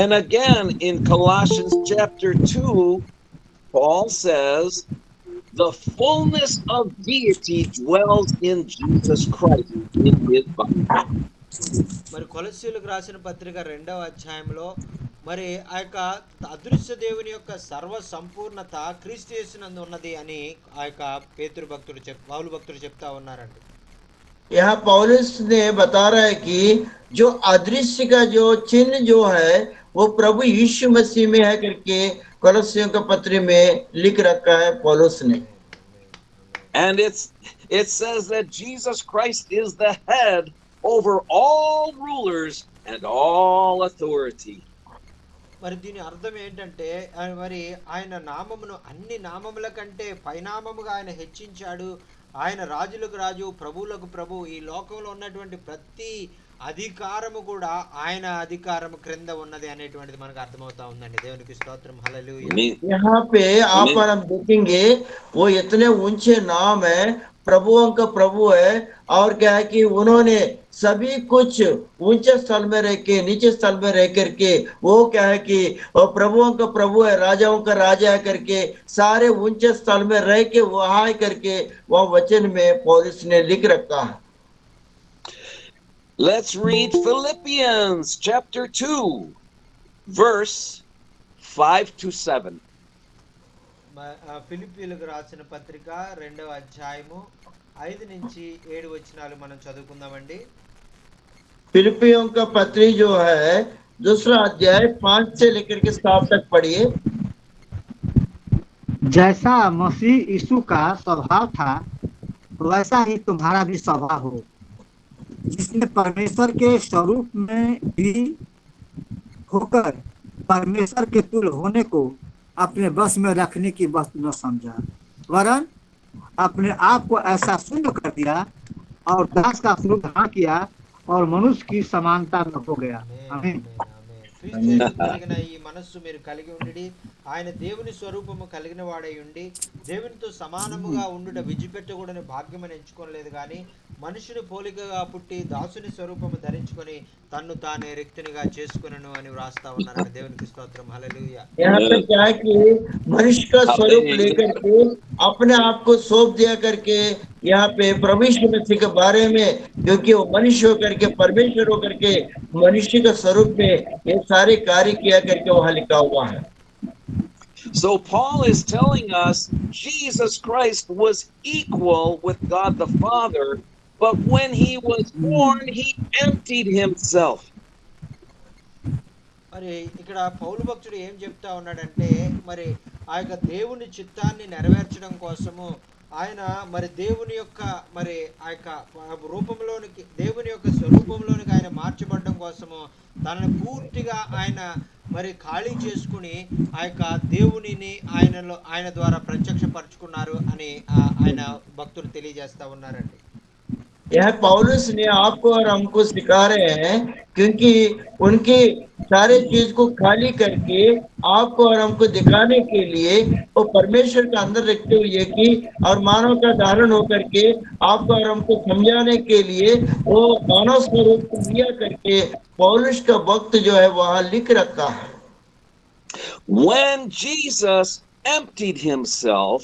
And again in Colossians chapter 2, Paul says, the fullness of deity dwells in Jesus Christ in his body. మరి కొలస్సీయులకు రాసిన పత్రిక 2వ అధ్యాయంలో మరి ఆ యొక్క అదృశ్య దేవుని యొక్క సర్వ సంపూర్ణత క్రీస్తు యేసునందు ఉన్నది అని ఆ యొక్క పేతురు భక్తుడు పౌలు భక్తుడు చెప్తా ఉన్నారండి. यहाँ पौलुस ने बता रहा है कि जो अदृश्य का जो चिन्ह जो है वो प्रभु यीशु मसीह में है करके कोलोसियों के पत्र में लिख रखा है पौलुस ने। And it says that Jesus Christ is the head over all rulers and all authority. మరి దీని అర్థం ఏంటంటే మరి ఆయన నామమును అన్ని నామముల కంటే పైనామముగా ఆయన హెచ్చించాడు. ఆయన రాజులకు రాజు ప్రభువులకు ప్రభు. ఈ లోకంలో ఉన్నటువంటి ప్రతి అధికారము కూడా ఆయన అధికారము క్రింద ఉన్నది అనేటువంటిది మనకు అర్థమవుతా ఉందండి. దేవునికి స్తోత్రం. హల్లెలూయా. यहाँ पे आप और हम देखेंगे वो इतने ऊंचे नाम है, प्रभुओं का प्रभु है, और क्या है कि उन्होंने सभी कुछ ऊंचे स्थल में रह के नीचे स्थल में रह करके वो क्या है कि वो प्रभुओं का प्रभु है, राजाओं का राजा है करके सारे ऊंचे स्थल में रह के वहां करके वह वचन में पौलुस ने लिख रखा है। Let's read Philippians chapter 2, verse 5 to 7. ఫిలిప్పీయులకు రాసిన పత్రిక 2వ అధ్యాయము 5 నుంచి 7 వచనాలు మనం చదువుకుందామండి. फिलिपियों का पत्री जो है 2रा अध्याय 5 से लेकर के 7 तक पढ़िए। जैसा मसीह यीशु का स्वभाव था वैसा ही तुम्हारा भी स्वभाव हो, जिसने परमेश्वर के स्वरूप में भी होकर परमेश्वर के तुल्य होने को अपने बस में रखने की वस्तु न समझा, वरन अपने आप को ऐसा शून्य कर दिया और दास का स्वरूप धारण किया और मनुष्य की समानता में हो गया। आमीन। క్రీస్తు యేసు కలిగిన ఈ మనస్సు మీరు కలిగి ఉండి ఆయన దేవుని స్వరూపము కలిగిన వాడై ఉండి దేవునితో సమానముగా ఉండుట విడిచిపెట్టకూడని భాగ్యమని ఎంచుకోలేదు కానీ మనుషుని పోలికగా పుట్టి దాసుని స్వరూపము ధరించుకొని తన్ను తానే రిక్తునిగా చేసుకొనెను అని వ్రాస్తా ఉన్నారండి. దేవునికి స్తోత్రం. హల్లెలూయా. यहाँ पे क्या है कि मनुष्य का स्वरूप लेकर के अपने आप को सौंप दिया करके यहाँ पे परमेश्वर मसीह के बारे में, क्योंकि वो मनुष्य होकर के परमेश्वर होकर के मनुष्य के स्वरूप में ये सारे कार्य किया करके वहां लिखा हुआ है। So Paul is telling us Jesus Christ was equal with God the Father, but when he was born, he emptied himself. మరి ఇక్కడ పౌలు భక్తుడు ఏం చెప్తా ఉన్నాడంటే మరి ఆ యొక్క దేవుని చిత్తాన్ని నెరవేర్చడం కోసము ఆయన మరి దేవుని యొక్క మరి ఆ యొక్క రూపంలోనికి దేవుని యొక్క స్వరూపంలోనికి ఆయన మార్చబడడం కోసము తనను పూర్తిగా ఆయన మరి ఖాళీ చేసుకుని ఆ యొక్క దేవునిని ఆయన ద్వారా ప్రత్యక్షపరచుకున్నారు అని ఆయన భక్తులు తెలియజేస్తా ఉన్నారండి. यह पौलुस ने आपको और हमको सिखा रहे हैं, क्योंकि उनकी सारे चीज को खाली करके आपको और हमको दिखाने के लिए वो परमेश्वर का अंदर रखते हुए कि और मानव का धारण होकर के आपको और हमको समझाने के लिए वो मानव स्वरूप को लिया करके पौलुस का वक्त जो है वहां लिख रखा है। When Jesus emptied himself,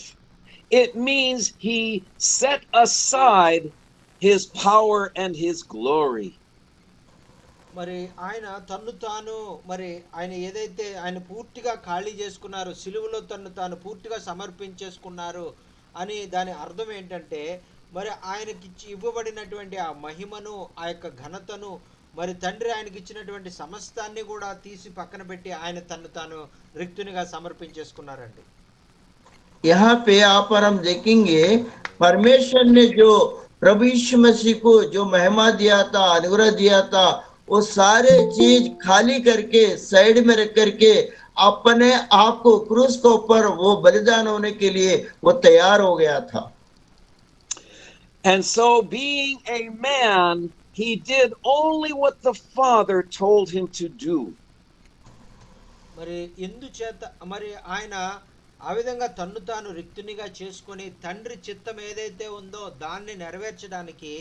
it means he set aside his power and his glory. మరి ఆయన తన్ను తాను మరి ఆయన ఏదైతే ఆయన పూర్తిగా ఖాళీ చేసుకున్నారో, సిలువలో తన్ను తాను పూర్తిగా సమర్పించేసుకున్నారు అని దాని అర్థం ఏంటంటే, మరి ఆయనకి ఇవ్వబడినటువంటి ఆ మహిమను, ఆ యొక్క ఘనతను, మరి తండ్రి ఆయనకి ఇచ్చినటువంటి సమస్తాన్ని కూడా తీసి పక్కన పెట్టి ఆయన తన్ను తాను రిక్తునిగా సమర్పించేసుకున్నారండి. यहाँ पे आप और हम देखेंगे परमेश्वर ने जो प्रभु यीशु मसीह को जो महिमा दिया था, अनुग्रह दिया था, वो सारे चीज खाली करके साइड में रख करके अपने आप को क्रूस के ऊपर वो बलिदान होने के लिए वो तैयार हो गया था. And so being a man, he did only what the Father told him to do. మరి ఎందుచేత మరి ఆయన ఆ విధంగా తన్ను తాను రిక్తునిగా చేసుకొని తండ్రి చిత్తం ఏదైతే ఉందో దాన్ని నెరవేర్చడానికి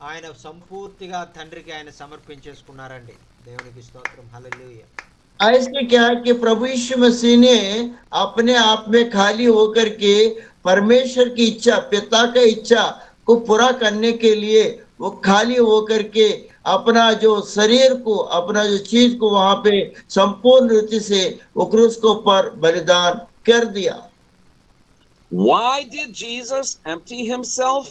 ఆయన సంపూర్తిగా తండ్రికి ఆయన సమర్పించేసుకున్నారండి. దేవునికి స్తోత్రం, హల్లెలూయా. ऐसे क्या कि प्रभु यीशु मसीह ने अपने आप में खाली होकर के परमेश्वर की इच्छा, पिता का इच्छा को पूरा करने के लिए वो खाली होकर के अपना जो शरीर को, अपना जो चीज को वहां पे संपूर्ण रीति से वो क्रूस के ऊपर बलिदान कर दिया. Why did Jesus empty himself?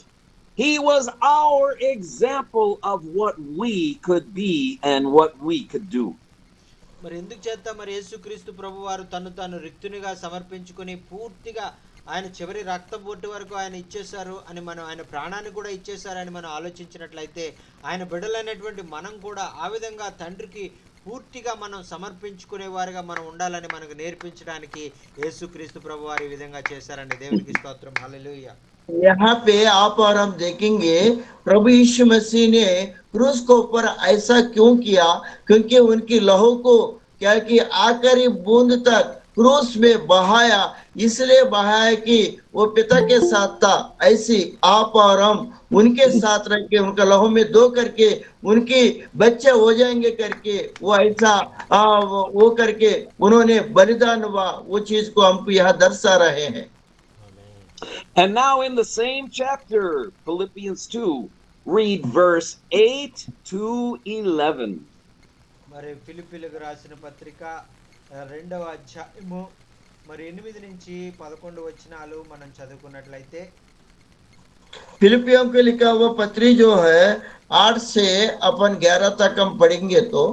He was our example of what we could be and what we could do. మరి ఎందుకు చేత మరి యేసుక్రీస్తు ప్రభు వారు తను తాను రిక్తునిగా సమర్పించుకొని పూర్తిగా ఆయన చివరి రక్త బొట్టు వరకు ఆయన ఇచ్చేశారు అని మనం, ఆయన ప్రాణాన్ని కూడా ఇచ్చేశారని మనం ఆలోచించినట్లయితే, ఆయన బిడ్డలైనటువంటి మనం కూడా ఆ విధంగా తండ్రికి పూర్తిగా మనం సమర్పించుకునే వారిగా మనం ఉండాలని మనకు నేర్పించడానికి యేసుక్రీస్తు ప్రభు వారు ఈ విధంగా చేశారండి. దేవునికి స్తోత్రం, హల్లెలూయా. यहाँ पे आप और हम देखेंगे प्रभु यीशु मसीह ने क्रूस के ऊपर ऐसा क्यों किया, क्योंकि उनकी लहू को क्या कि आखिरी बूंद तक क्रूस में बहाया, इसलिए बहाया कि वो पिता के साथ था. ऐसी आप और हम उनके साथ रह के उनका लहू में दो करके उनके बच्चे हो जाएंगे करके वो ऐसा वो करके उन्होंने बलिदान हुआ, वो चीज को हमको यहाँ दर्शा रहे हैं. And now in the same chapter, Philippians 2, read verse 8 to 11. మరి ఫిలిప్పీలకు రాసిన పత్రిక 2వ అధ్యాయము మరి 8 నుంచి 11 వచనాలు మనం చదువుకున్నట్లయితే, फिलिपियों को लिखा हुआ पत्री जो है 8 से अपन 11 तक हम पढ़ेंगे तो,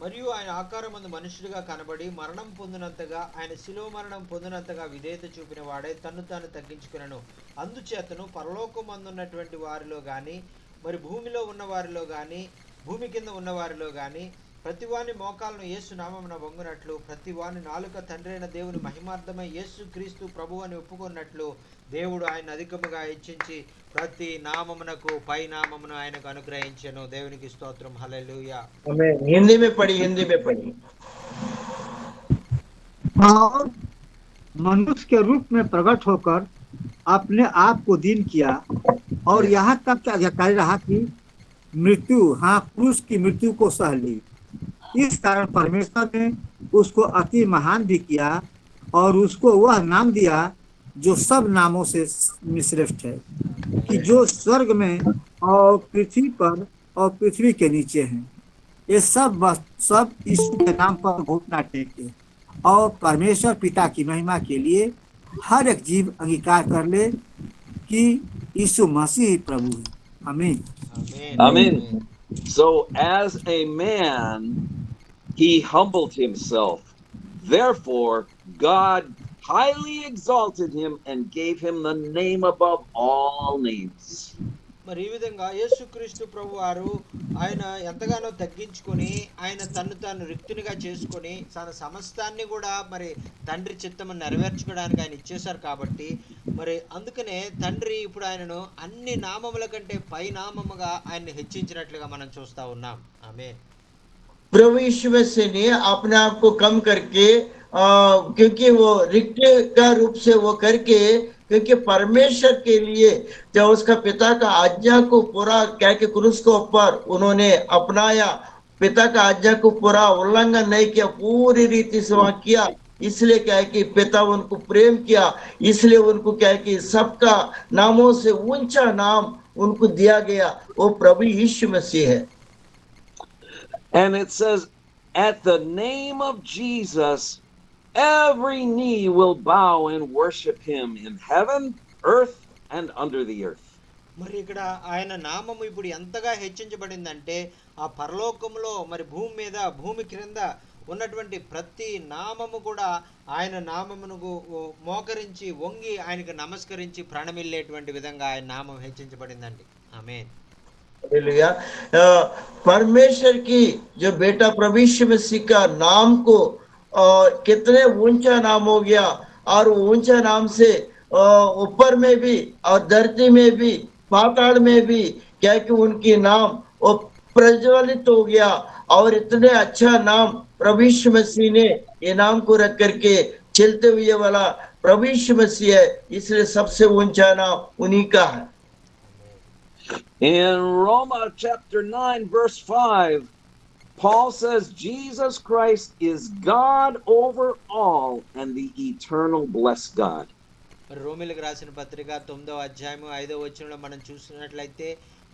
మరియు ఆయన ఆకారమందు మనుషుడిగా కనబడి మరణం పొందినంతగా, ఆయన శిలువ మరణం పొందినంతగా విధేయత చూపిన వాడే తన్ను తాను తగ్గించుకునను. అందుచేతను పరలోకమందున్నటువంటి వారిలో గాని, మరి భూమిలో ఉన్న వారిలో గాని, భూమి కింద ఉన్న వారిలో గాని, ప్రతివాని మోకాలను యేసు నామమున వంగునట్లు, ప్రతివాని నాలుక తండ్రి అయిన దేవుని మహిమార్థమై యేసు క్రీస్తు ప్రభు అని ఒప్పుకున్నట్లు దేవుడు ఆయన అధికముగా హెచ్చించి ప్రతి నామమునకు పై నామమును ఆయనకు అనుగ్రహించెను. దేవునికి స్తోత్రం, హల్లెలూయా. हिंदी में पढ़ी, हिंदी में पढ़ी. और मनुष्य के रूप में प्रकट होकर अपने आप को दीन किया और यहाँ तक का अधिकारी रहा कि मृत्यु, हाँ, क्रूस की मृत्यु को सह ली. इस कारण परमेश्वर ने उसको अति महान भी किया और उसको वह नाम दिया जो सब नामों से श्रेष्ठ है, कि जो स्वर्ग में और पृथ्वी पर और पृथ्वी के नीचे हैं, ये सब यीशु के नाम पर घुटना टेके और परमेश्वर पिता की महिमा के लिए हर एक जीव अंगीकार कर ले कि यीशु मसीह प्रभु है. आमीन. Amen. So as a man, he humbled himself. Therefore, God highly exalted him and gave him the name above all names. మరి ఈ విధంగా యేసుక్రీస్తు ప్రభు వారు ఆయన ఎంతగానో తగ్గించుకొని ఆయన తన్ను తాను రిక్తునిగా చేసుకొని తన సమస్తాన్ని కూడా మరి తండ్రి చిత్తమును నెరవేర్చుకోవడానికి ఆయన ఇచ్చేశారు. కాబట్టి మరి అందుకనే తండ్రి ఇప్పుడు ఆయనను అన్ని నామముల కంటే పై నామముగా ఆయన్ని హెచ్చించినట్లుగా మనం చూస్తా ఉన్నాం. ఆమేన్. प्रभु यीशु मसीह ने अपने आप को कम करके क्योंकि वो रिक्त का रूप से वो करके, क्योंकि परमेश्वर के लिए जब उसका पिता का आज्ञा को पूरा क्या कि क्रूस के ऊपर उन्होंने अपनाया, पिता का आज्ञा को पूरा उल्लंघन नहीं किया, पूरी रीति से वहां किया, इसलिए क्या है कि पिता उनको प्रेम किया, इसलिए उनको क्या है कि सबका नामों से ऊंचा नाम उनको दिया गया, वो प्रभु यीशु मसीह है। And it says, at the name of Jesus, every knee will bow and worship him in heaven, earth, and under the earth. మరి ఇక్కడ ఆయన నామము ఇప్పుడు ఎంతగా హెచ్చించబడిందంటే ఆ పరలోకములో మరి భూమి మీద భూమి క్రింద ఉన్నటువంటి ప్రతి నామము కూడా ఆయన నామమును మోకరించి వంగి ఆయనకు నమస్కరించి ప్రణమిల్లేటువంటి విధంగా ఆయన నామం హెచ్చించబడిందండి. ఆమేన్. हालेलुया। परमेश्वर की जो बेटा प्रभु यीशु मसीह का नाम को कितने ऊंचा नाम हो गया, और ऊंचा नाम से ऊपर में भी और धरती में भी पाताल में भी क्या कि उनकी नाम वो प्रज्वलित हो गया, और इतने अच्छा नाम प्रभु यीशु मसीह ने ये नाम को रख करके चलते हुए वाला प्रभु यीशु मसीह है, इसलिए सबसे ऊंचा नाम उन्हीं का है। In Romans chapter 9 verse 5, Paul says Jesus Christ is God over all and the eternal blessed God. మరి రోమీయులకు రాసిన పత్రిక 9వ అధ్యాయము 5వ వచనంలో మనం చూసినట్లయితే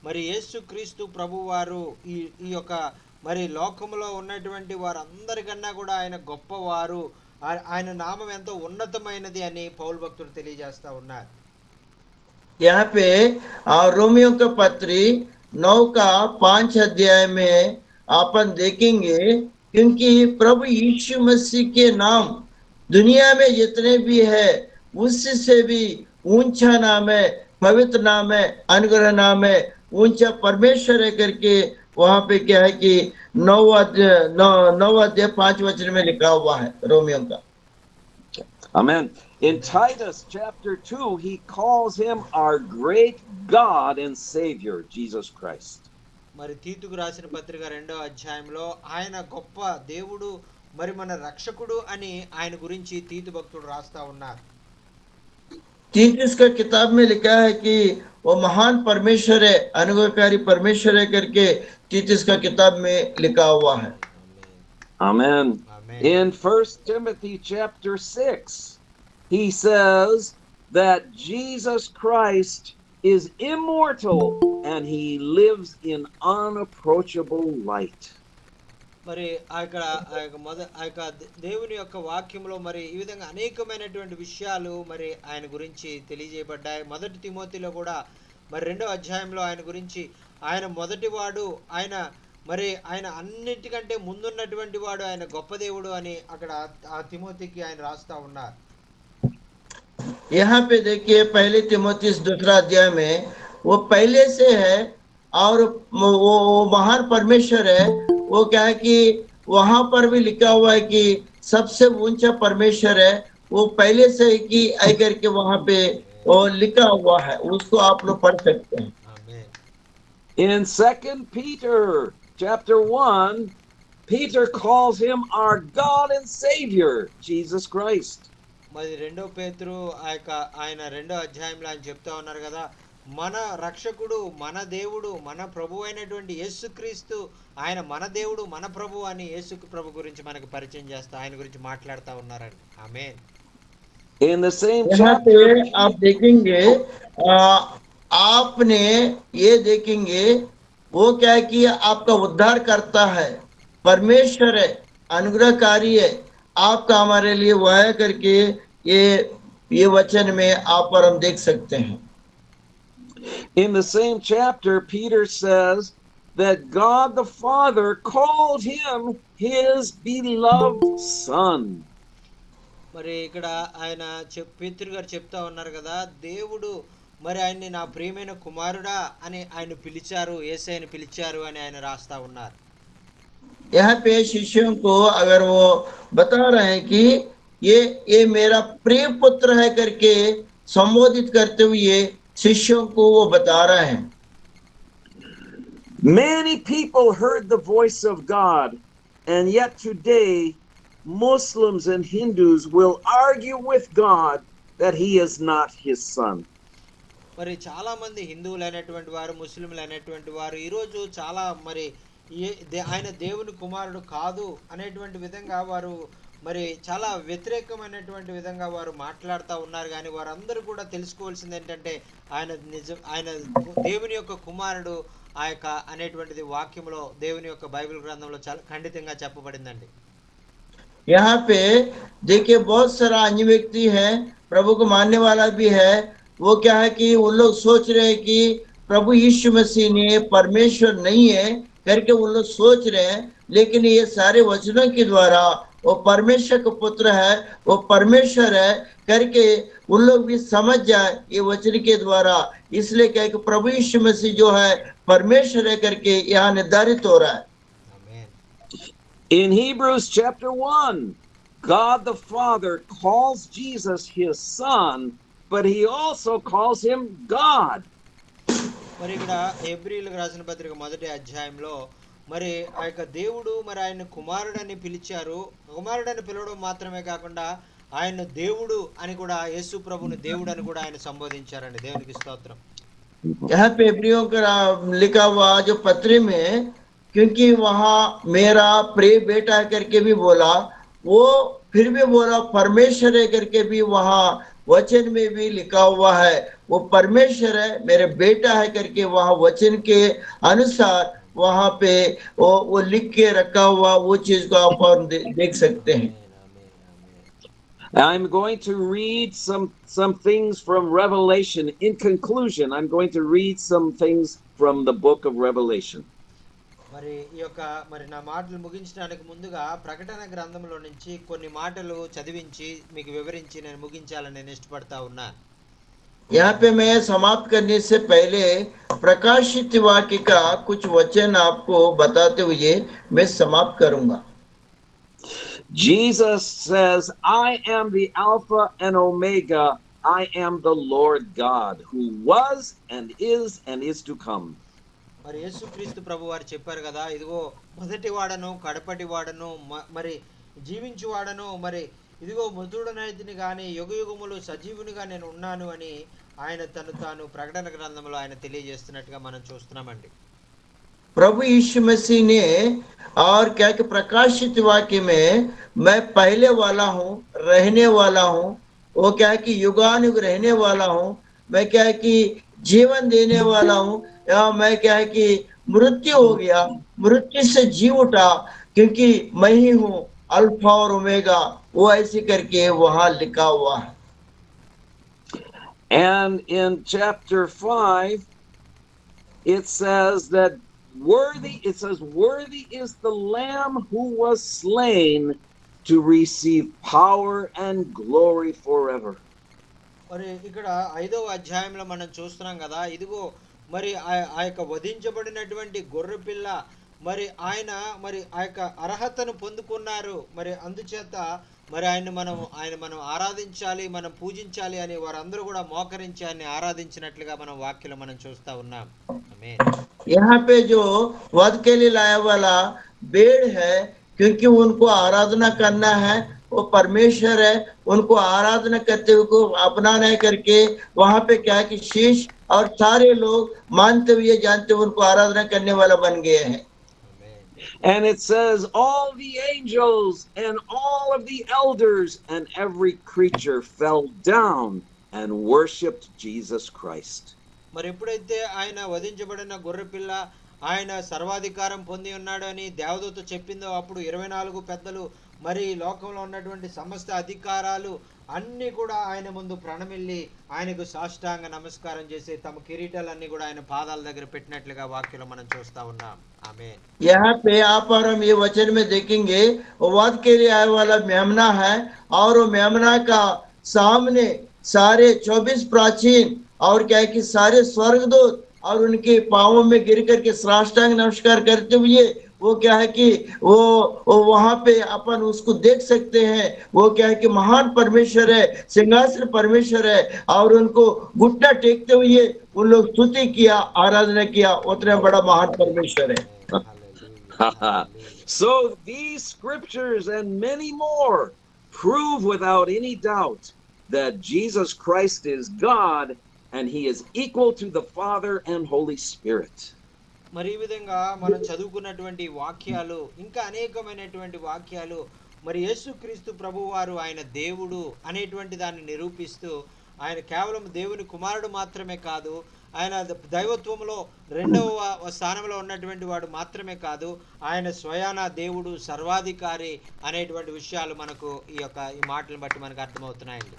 మరి యేసుక్రీస్తు ప్రభువారు ఈ యొక్క మరి లోకములో ఉన్నటువంటి వారందరికన్నా కూడా ఆయన గొప్పవారు, ఆయన నామం ఎంతో ఉన్నతమైనది అని పౌలు భక్తుడు తెలియజేస్తా ఉన్నారు. यहाँ पे रोमियो का पत्री 9 का 5 अध्याय में अपन देखेंगे, क्योंकि प्रभु यीशु मसीह के नाम दुनिया में जितने भी है उससे भी ऊंचा नाम है, पवित्र नाम है, अनुग्रह नाम है, ऊंचा परमेश्वर है करके वहां पे क्या है कि 9 अध्याय 5 वचन में लिखा हुआ है रोमियो का। Amen. In Titus chapter 2, he calls him our great God and Savior, Jesus Christ. మరి తీతుకు రాసిన పత్రిక 2వ అధ్యాయంలో ఆయన గొప్ప దేవుడు మరి మన రక్షకుడు అని ఆయన గురించి తీతు భక్తుడు రాస్తా ఉన్నారు. तीतुस का किताब में लिखा है कि वो महान परमेश्वर है, अनुग्रहकारी परमेश्वर है करके तीतुस का किताब में लिखा हुआ है। Amen. Amen. In 1 Timothy chapter 6, he says that Jesus Christ is immortal and he lives in unapproachable light. మరి ఆ యొక్క దేవుని యొక్క వాక్యంలో మరి ఈ విధంగా అనేకమైనటువంటి విషయాలు మరి ఆయన గురించి తెలియజేయబడ్డాయి. 1 తిమోతిలో కూడా మరి 2వ అధ్యాయంలో ఆయన గురించి ఆయన మొదటివాడు, ఆయన అన్నిటికంటే ముందున్నటువంటి వాడు, ఆయన గొప్ప దేవుడు అని అక్కడ ఆ తిమోతికి ఆయన రాస్తా ఉన్నారు. यहाँ पे देखिए पहले तिमोथी 2 अध्याय में वो पहले से है, और वो महान परमेश्वर है। वो क्या है कि वहां पर भी लिखा हुआ है कि सबसे ऊंचा परमेश्वर है, वो पहले से ही कि आई करके वहां पे वो लिखा हुआ है, उसको आप लोग पढ़ सकते हैं। ఆమేన్. In 2 Peter chapter 1, Peter calls him our God and Savior, Jesus Christ. మరి 2 పేతురు ఆయన 2వ అధ్యాయంలో ఆయన చెప్తా ఉన్నారు కదా, మన రక్షకుడు, మన దేవుడు, మన ప్రభు అయినటువంటి యేసుక్రీస్తు, ఆయన మన దేవుడు, మన ప్రభు అని యేసు ప్రభు గురించి మనకు పరిచయం చేస్తా, ఆయన గురించి మాట్లాడుతూ ఉన్నారండి. ఆమేన్. In the same यहाँ पे chapter, आप देखेंगे, आपने ये देखेंगे वो क्या है कि आपका उद्धार करता है, परमेश्वर है, अनुग्रहकारी है, आपका हमारे लिए वह है करके ये वचन में आप पर हम देख सकते हैं। in the same chapter, Peter says that God the Father called him his beloved Son. మరి ఇక్కడ ఆయన పేతురు గారు చెప్తా ఉన్నారు కదా, దేవుడు మరి ఆయన్ని నా ప్రియమైన కుమారుడా అని ఆయన పిలిచారు, యేసయ్యని పిలిచారు అని ఆయన రాస్తా ఉన్నారు. यहाँ पे शिष्यों को अगर वो बता रहे हैं कि ये मेरा प्रिय पुत्र है करके संबोधित करते हुए शिष्यों को वो बता रहे हैं। Many people heard the voice of God, and yet today Muslims and Hindus will argue with God that he is not his son. మరి చాలా మంది హిందువులు అయినటువంటి వారు, ముస్లింలు అయినటువంటి వారు ఈరోజు చాలా మరి ఆయన దేవుని కుమారుడు కాదు అనేటువంటి విధంగా వారు మరి చాలా వ్యతిరేకమైనటువంటి విధంగా వారు మాట్లాడుతూ ఉన్నారు. కానీ వారందరూ కూడా తెలుసుకోవాల్సింది ఏంటంటే ఆయన దేవుని యొక్క కుమారుడు ఆ యొక్క అనేటువంటిది వాక్యంలో దేవుని యొక్క బైబిల్ గ్రంథంలో చాలా ఖండితంగా చెప్పబడిందండి. यहाँ पे देखिए बहुत सारा अन्य व्यक्ति है, प्रभु को मानने वाला भी है। वो क्या है कि उन लोग सोच रहे हैं कि प्रभु यीशु मसीह ने परमेश्वर नहीं है करके उन लोग सोच रहे हैं, लेकिन ये सारे वचनों के द्वारा वो परमेश्वर का पुत्र है, वो परमेश्वर है करके उन लोग भी समझ जाए ये वचन के द्वारा। इसलिए क्या है कि प्रभु यीशु मसीह जो है परमेश्वर है करके यहाँ निर्धारित हो रहा है। In Hebrews chapter 1, God the Father calls Jesus his son, but he also calls him God. మరి ఇక్కడ హెబ్రీయులకు రాసిన పత్రిక 1వ అధ్యాయంలో మరి ఆ యొక్క దేవుడు మరి ఆయన కుమారుడని పిలిచారు. కుమారుడని పిలవడం మాత్రమే కాకుండా ఆయన దేవుడు అని కూడా, యేసు ప్రభుని దేవుడు అని కూడా ఆయన సంబోధించారండి. దేవునికి స్తోత్రం. यहाँ पे इब्रियों का लिखा हुआ जो पत्री में, क्योंकि वहां मेरा प्रिय बेटा करके भी बोला, वो फिर भी बोला परमेश्वर है करके भी वहां वचन में भी लिखा हुआ है। वो परमेश्वर है, मेरे बेटा है करके वहां वचन के अनुसार वहां पे वो लिख के रखा हुआ वो चीज को आप और देख सकते हैं। I'm going to read some things from Revelation. In conclusion, I'm going to read some things from the book of Revelation. మరి ఈ యొక్క మరి నా మాటలు ముగించడానికి ముందుగా ప్రకటన గ్రంథంలో నుంచి కొన్ని మాటలు చదివించి మీకు వివరించి నేను ముగించాలని నేను ఇష్టపడతా ఉన్నా. यहाँ पे मैं समाप्त करने से पहले प्रकाशित वाक्य का कुछ वचन आपको बताते हुए मैं समाप्त करूंगा। Jesus says, I am the Alpha and Omega. I am the Lord God who was and is to come. మరి యేసుక్రీస్తు ప్రభు వారు చెప్పారు కదా, ఇదిగో మొదటి వాడను కడపటి వాడను మరి జీవించు వాడను, మరి ఇదిగో మృతుడనైతిని కానీ యుగయుగములు సజీవునిగా నేను ఉన్నాను అని ఆయన తాను ప్రకటన గ్రంథంలో ఆయన తెలియజేస్తున్నట్టుగా మనం చూస్తున్నామండి. प्रभु यीशु मसीह ने और क्या कि प्रकाशित वाक्य में मैं पहले वाला हूँ, रहने वाला हूँ, वो क्या है कि युगानुग रहने वाला हूँ, मैं क्या है कि जीवन देने वाला हूँ, या मैं क्या है कि मृत्यु हो गया, मृत्यु से जी उठा, क्योंकि मैं ही हूँ अल्फा और ओमेगा, वो ऐसे करके वहां लिखा हुआ है। And in chapter 5 it says that worthy is the lamb who was slain to receive power and glory forever. మరి ఇక్కడ 5వ అధ్యాయంలో మనం చూస్తున్నాం కదా, ఇదిగో మరి ఆ యొక్క వధించబడినటువంటి గొర్రెపిల్ల మరి ఆయన మరి ఆ యొక్క అర్హతను పొందుకున్నారు. మరి అందుచేత మరి ఆయన మనం ఆరాధించాలి, మనం పూజించాలి అని వారందరూ కూడా మోకరించి ఆయన్ని ఆరాధించినట్లుగా మనం వాక్యంలో మనం చూస్తా ఉన్నాం. ఆమేన్. यहाँ पे जो वध के लिए लाया वाला भेड़ है, क्योंकि उनको आराधना करना है, वो परमेश्वर है, उनको आराधना करते हुए को अपनाना है करके वहां पे क्या है कि शीश और सारे लोग मानते हुए जानते हुए उनको आराधना करने वाला बन गए हैं। And it says all the angels and all of the elders and every creature fell down and worshipped Jesus Christ. మరి ఎప్పుడైతే ఆయన వధించబడిన గొర్రెపిల్ల ఆయన సర్వాధికారం పొంది ఉన్నాడు అని దేవదూత చెప్పిందో, అప్పుడు 24 పెద్దలు మరి లోకంలో ఉన్నటువంటి సమస్త అధికారాలు అన్ని కూడా ఆయన ముందు ప్రణమిల్లి ఆయనకు సాష్టాంగ నమస్కారం చేసి తమ కిరీటాలన్నీ కూడా ఆయన పాదాల దగ్గర పెట్టినట్లుగా వాక్యంలో మనం చూస్తా ఉన్నాం. ఆమేన్. यहाँ पे आप और हम ये वचन में देखेंगे वध के लिए आने वाला मेमना है, और वो मेमना का सामने सारे 24 प्राचीन और क्या है कि सारे स्वर्गदूत और उनके पांवों में गिर करके साष्टांग नमस्कार करते हुए वो क्या है कि वो वहां पे अपन उसको देख सकते हैं। वो क्या है कि महान परमेश्वर है, सिंहासन परमेश्वर है, और उनको घुटना टेकते हुए उन लोग स्तुति किया, आराधना किया, उतना बड़ा महान परमेश्वर है। So these scriptures and many more prove without any doubt that Jesus Christ is God and he is equal to the Father and Holy Spirit. మరి ఈ విధంగా మనం చదువుకున్నటువంటి వాక్యాలు ఇంకా అనేకమైనటువంటి వాక్యాలు మరి యేసుక్రీస్తు ప్రభువు వారు ఆయన దేవుడు అనేటువంటి దాన్ని నిరూపిస్తూ ఆయన కేవలం దేవుని కుమారుడు మాత్రమే కాదు, ఆయన దైవత్వంలో రెండవ స్థానంలో ఉన్నటువంటి వాడు మాత్రమే కాదు, ఆయన స్వయాన దేవుడు, సర్వాధికారి అనేటువంటి విషయాలు మనకు ఈ మాటలను బట్టి మనకు అర్థమవుతున్నాయండి.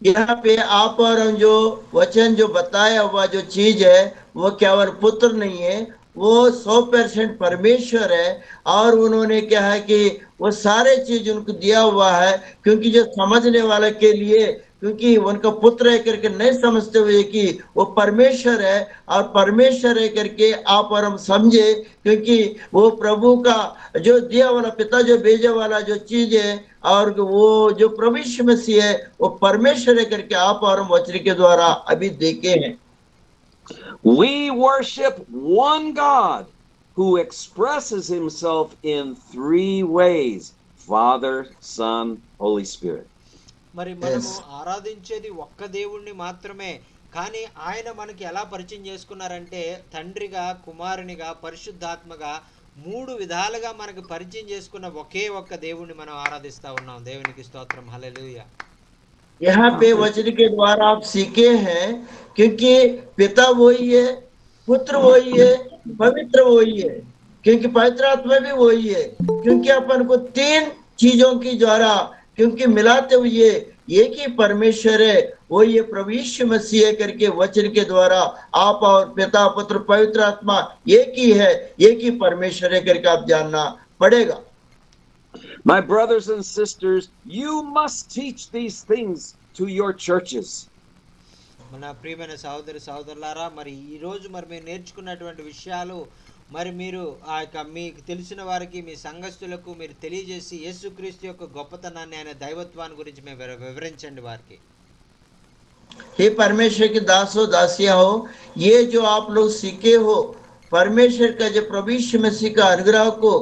यहाँ पे आप और हम जो वचन जो बताया हुआ जो चीज है वो केवल पुत्र नहीं है, वो 100% परमेश्वर है। और उन्होंने क्या है कि वो सारे चीज उनको दिया हुआ है, क्योंकि जो समझने वाले के लिए, क्योंकि उनका पुत्र है करके नहीं समझते हुए कि वो परमेश्वर है, और परमेश्वर है करके आप और हम समझे, क्योंकि वो प्रभु का जो दिया वाला पिता जो भेजे वाला जो चीज है, और वो जो प्रभु यीशु मसीह है वो परमेश्वर है करके आप और हम वचन के द्वारा अभी देखे हैं। We worship one God who expresses himself in 3 ways: Father, Son, Holy Spirit. మరి మనము ఆరాధించేది ఒక్క దేవుణ్ణి మాత్రమే, కానీ ఆయన మనకి ఎలా పరిచయం చేసుకున్నారంటే తండ్రిగా, కుమారునిగా, పరిశుద్ధాత్మగా 3 విధాలుగా మనకు పరిచయం చేసుకున్న ఒకే ఒక్క దేవుణ్ణి మనం ఆరాధిస్తా ఉన్నాం. దేవునికి స్తోత్రం, హల్లెలూయా. यहाँ पे वचन के द्वारा आप सीखे हैं, क्योंकि पिता वही है, पुत्र वही है, पवित्र वही है, क्योंकि पवित्र आत्मा भी वही है, क्योंकि अपन को 3 चीजों की द्वारा क्योंकि मिलाते हुए एक ही परमेश्वर है, वो ये प्रभु यीशु मसीह करके वचन के द्वारा आप और पिता, पुत्र, पवित्र आत्मा एक ही है, एक ही परमेश्वर है करके आप जानना पड़ेगा। My brothers and sisters, you must teach these things to your churches. మన ప్రియమైన సహోదరి సహోదరులారా, మరి ఈ రోజు మరి మీరు నేర్చుకున్నటువంటి విషయాలు మరి మీరు మీకు తెలిసిన వారికి, మీ సంఘస్థులకు మీరు తెలియజేసి యేసుక్రీస్తు యొక్క గొప్పతనాన్ని, ఆయన దైవత్వాన్ని గురించి మేము వివరించండి వారికి. हे परमेश्वर के दासो दासियां हो, ये जो आप लोग सीखे हो परमेश्वर का जो प्रभु यीशु मसीह का अनुग्रह को,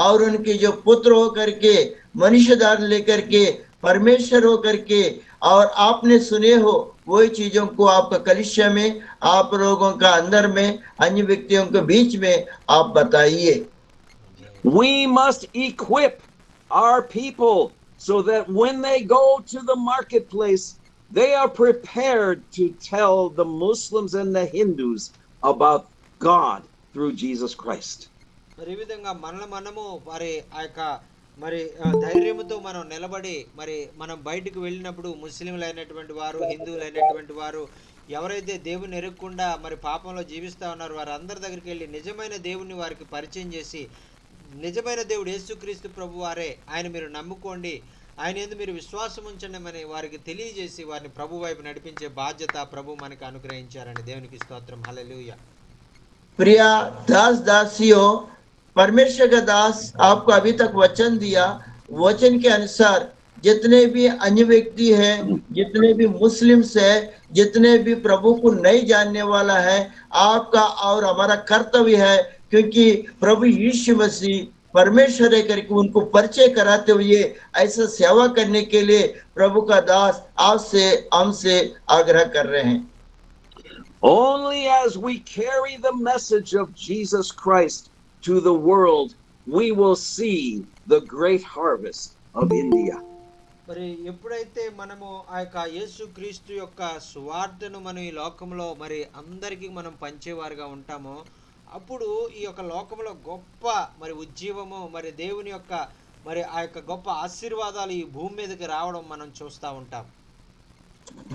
और उनके जो पुत्र हो करके, मनुष्य दान लेकर के, परमेश्वर हो करके, और आपने सुने हो वही चीजों को आपका कलीसिया में, आप लोगों का अंदर में, अन्य व्यक्तियों के बीच में आप बताइए। We must equip our people so that when they go to the marketplace, they are prepared to tell the Muslims and the Hindus about God through Jesus Christ. మరి ఈ విధంగా మనము మరి మరి ధైర్యంతో మనం నిలబడి మరి మనం బయటకు వెళ్ళినప్పుడు ముస్లింలు అయినటువంటి వారు, హిందువులు అయినటువంటి వారు, ఎవరైతే దేవుని ఎరగకుండా మరి పాపంలో జీవిస్తూ ఉన్నారో వారందరి దగ్గరికి వెళ్ళి నిజమైన దేవుని వారికి పరిచయం చేసి, నిజమైన దేవుడు యేసుక్రీస్తు ప్రభు వారే, ఆయన మీరు నమ్ముకోండి, ఆయన యందు మీరు విశ్వాసం ఉంచండి అని వారికి తెలియజేసి వారిని ప్రభు వైపు నడిపించే బాధ్యత ప్రభు మనకు అనుగ్రహించారండి. దేవునికి స్తోత్రం, హల్లెలూయా. प्रिया दास दासियों, परमेश्वर का दास आपको अभी तक वचन दिया, वचन के अनुसार जितने भी अन्य व्यक्ति हैं, जितने भी मुस्लिम्स हैं, जितने भी प्रभु को नहीं जानने वाला है, आपका और हमारा कर्तव्य है, क्योंकि प्रभु यीशु मसीह परमेश्वर है करके उनको परिचय कराते हुए ऐसा सेवा करने के लिए प्रभु का दास आपसे हमसे आग्रह कर रहे हैं। Only as we carry the message of Jesus Christ to the world, we will see the great harvest of India. మరి ఎప్పుడైతే మనము ఆ యొక్క యేసుక్రీస్తు యొక్క సువార్తను మనం ఈ లోకంలో మరి అందరికీ మనం పంచేవారుగా ఉంటామో, అప్పుడు ఈ యొక్క లోకంలో గొప్ప మరి ఉజ్జీవము, మరి దేవుని యొక్క మరి ఆ యొక్క గొప్ప ఆశీర్వాదాలు ఈ భూమి మీదకి రావడం మనం చూస్తూ ఉంటాం.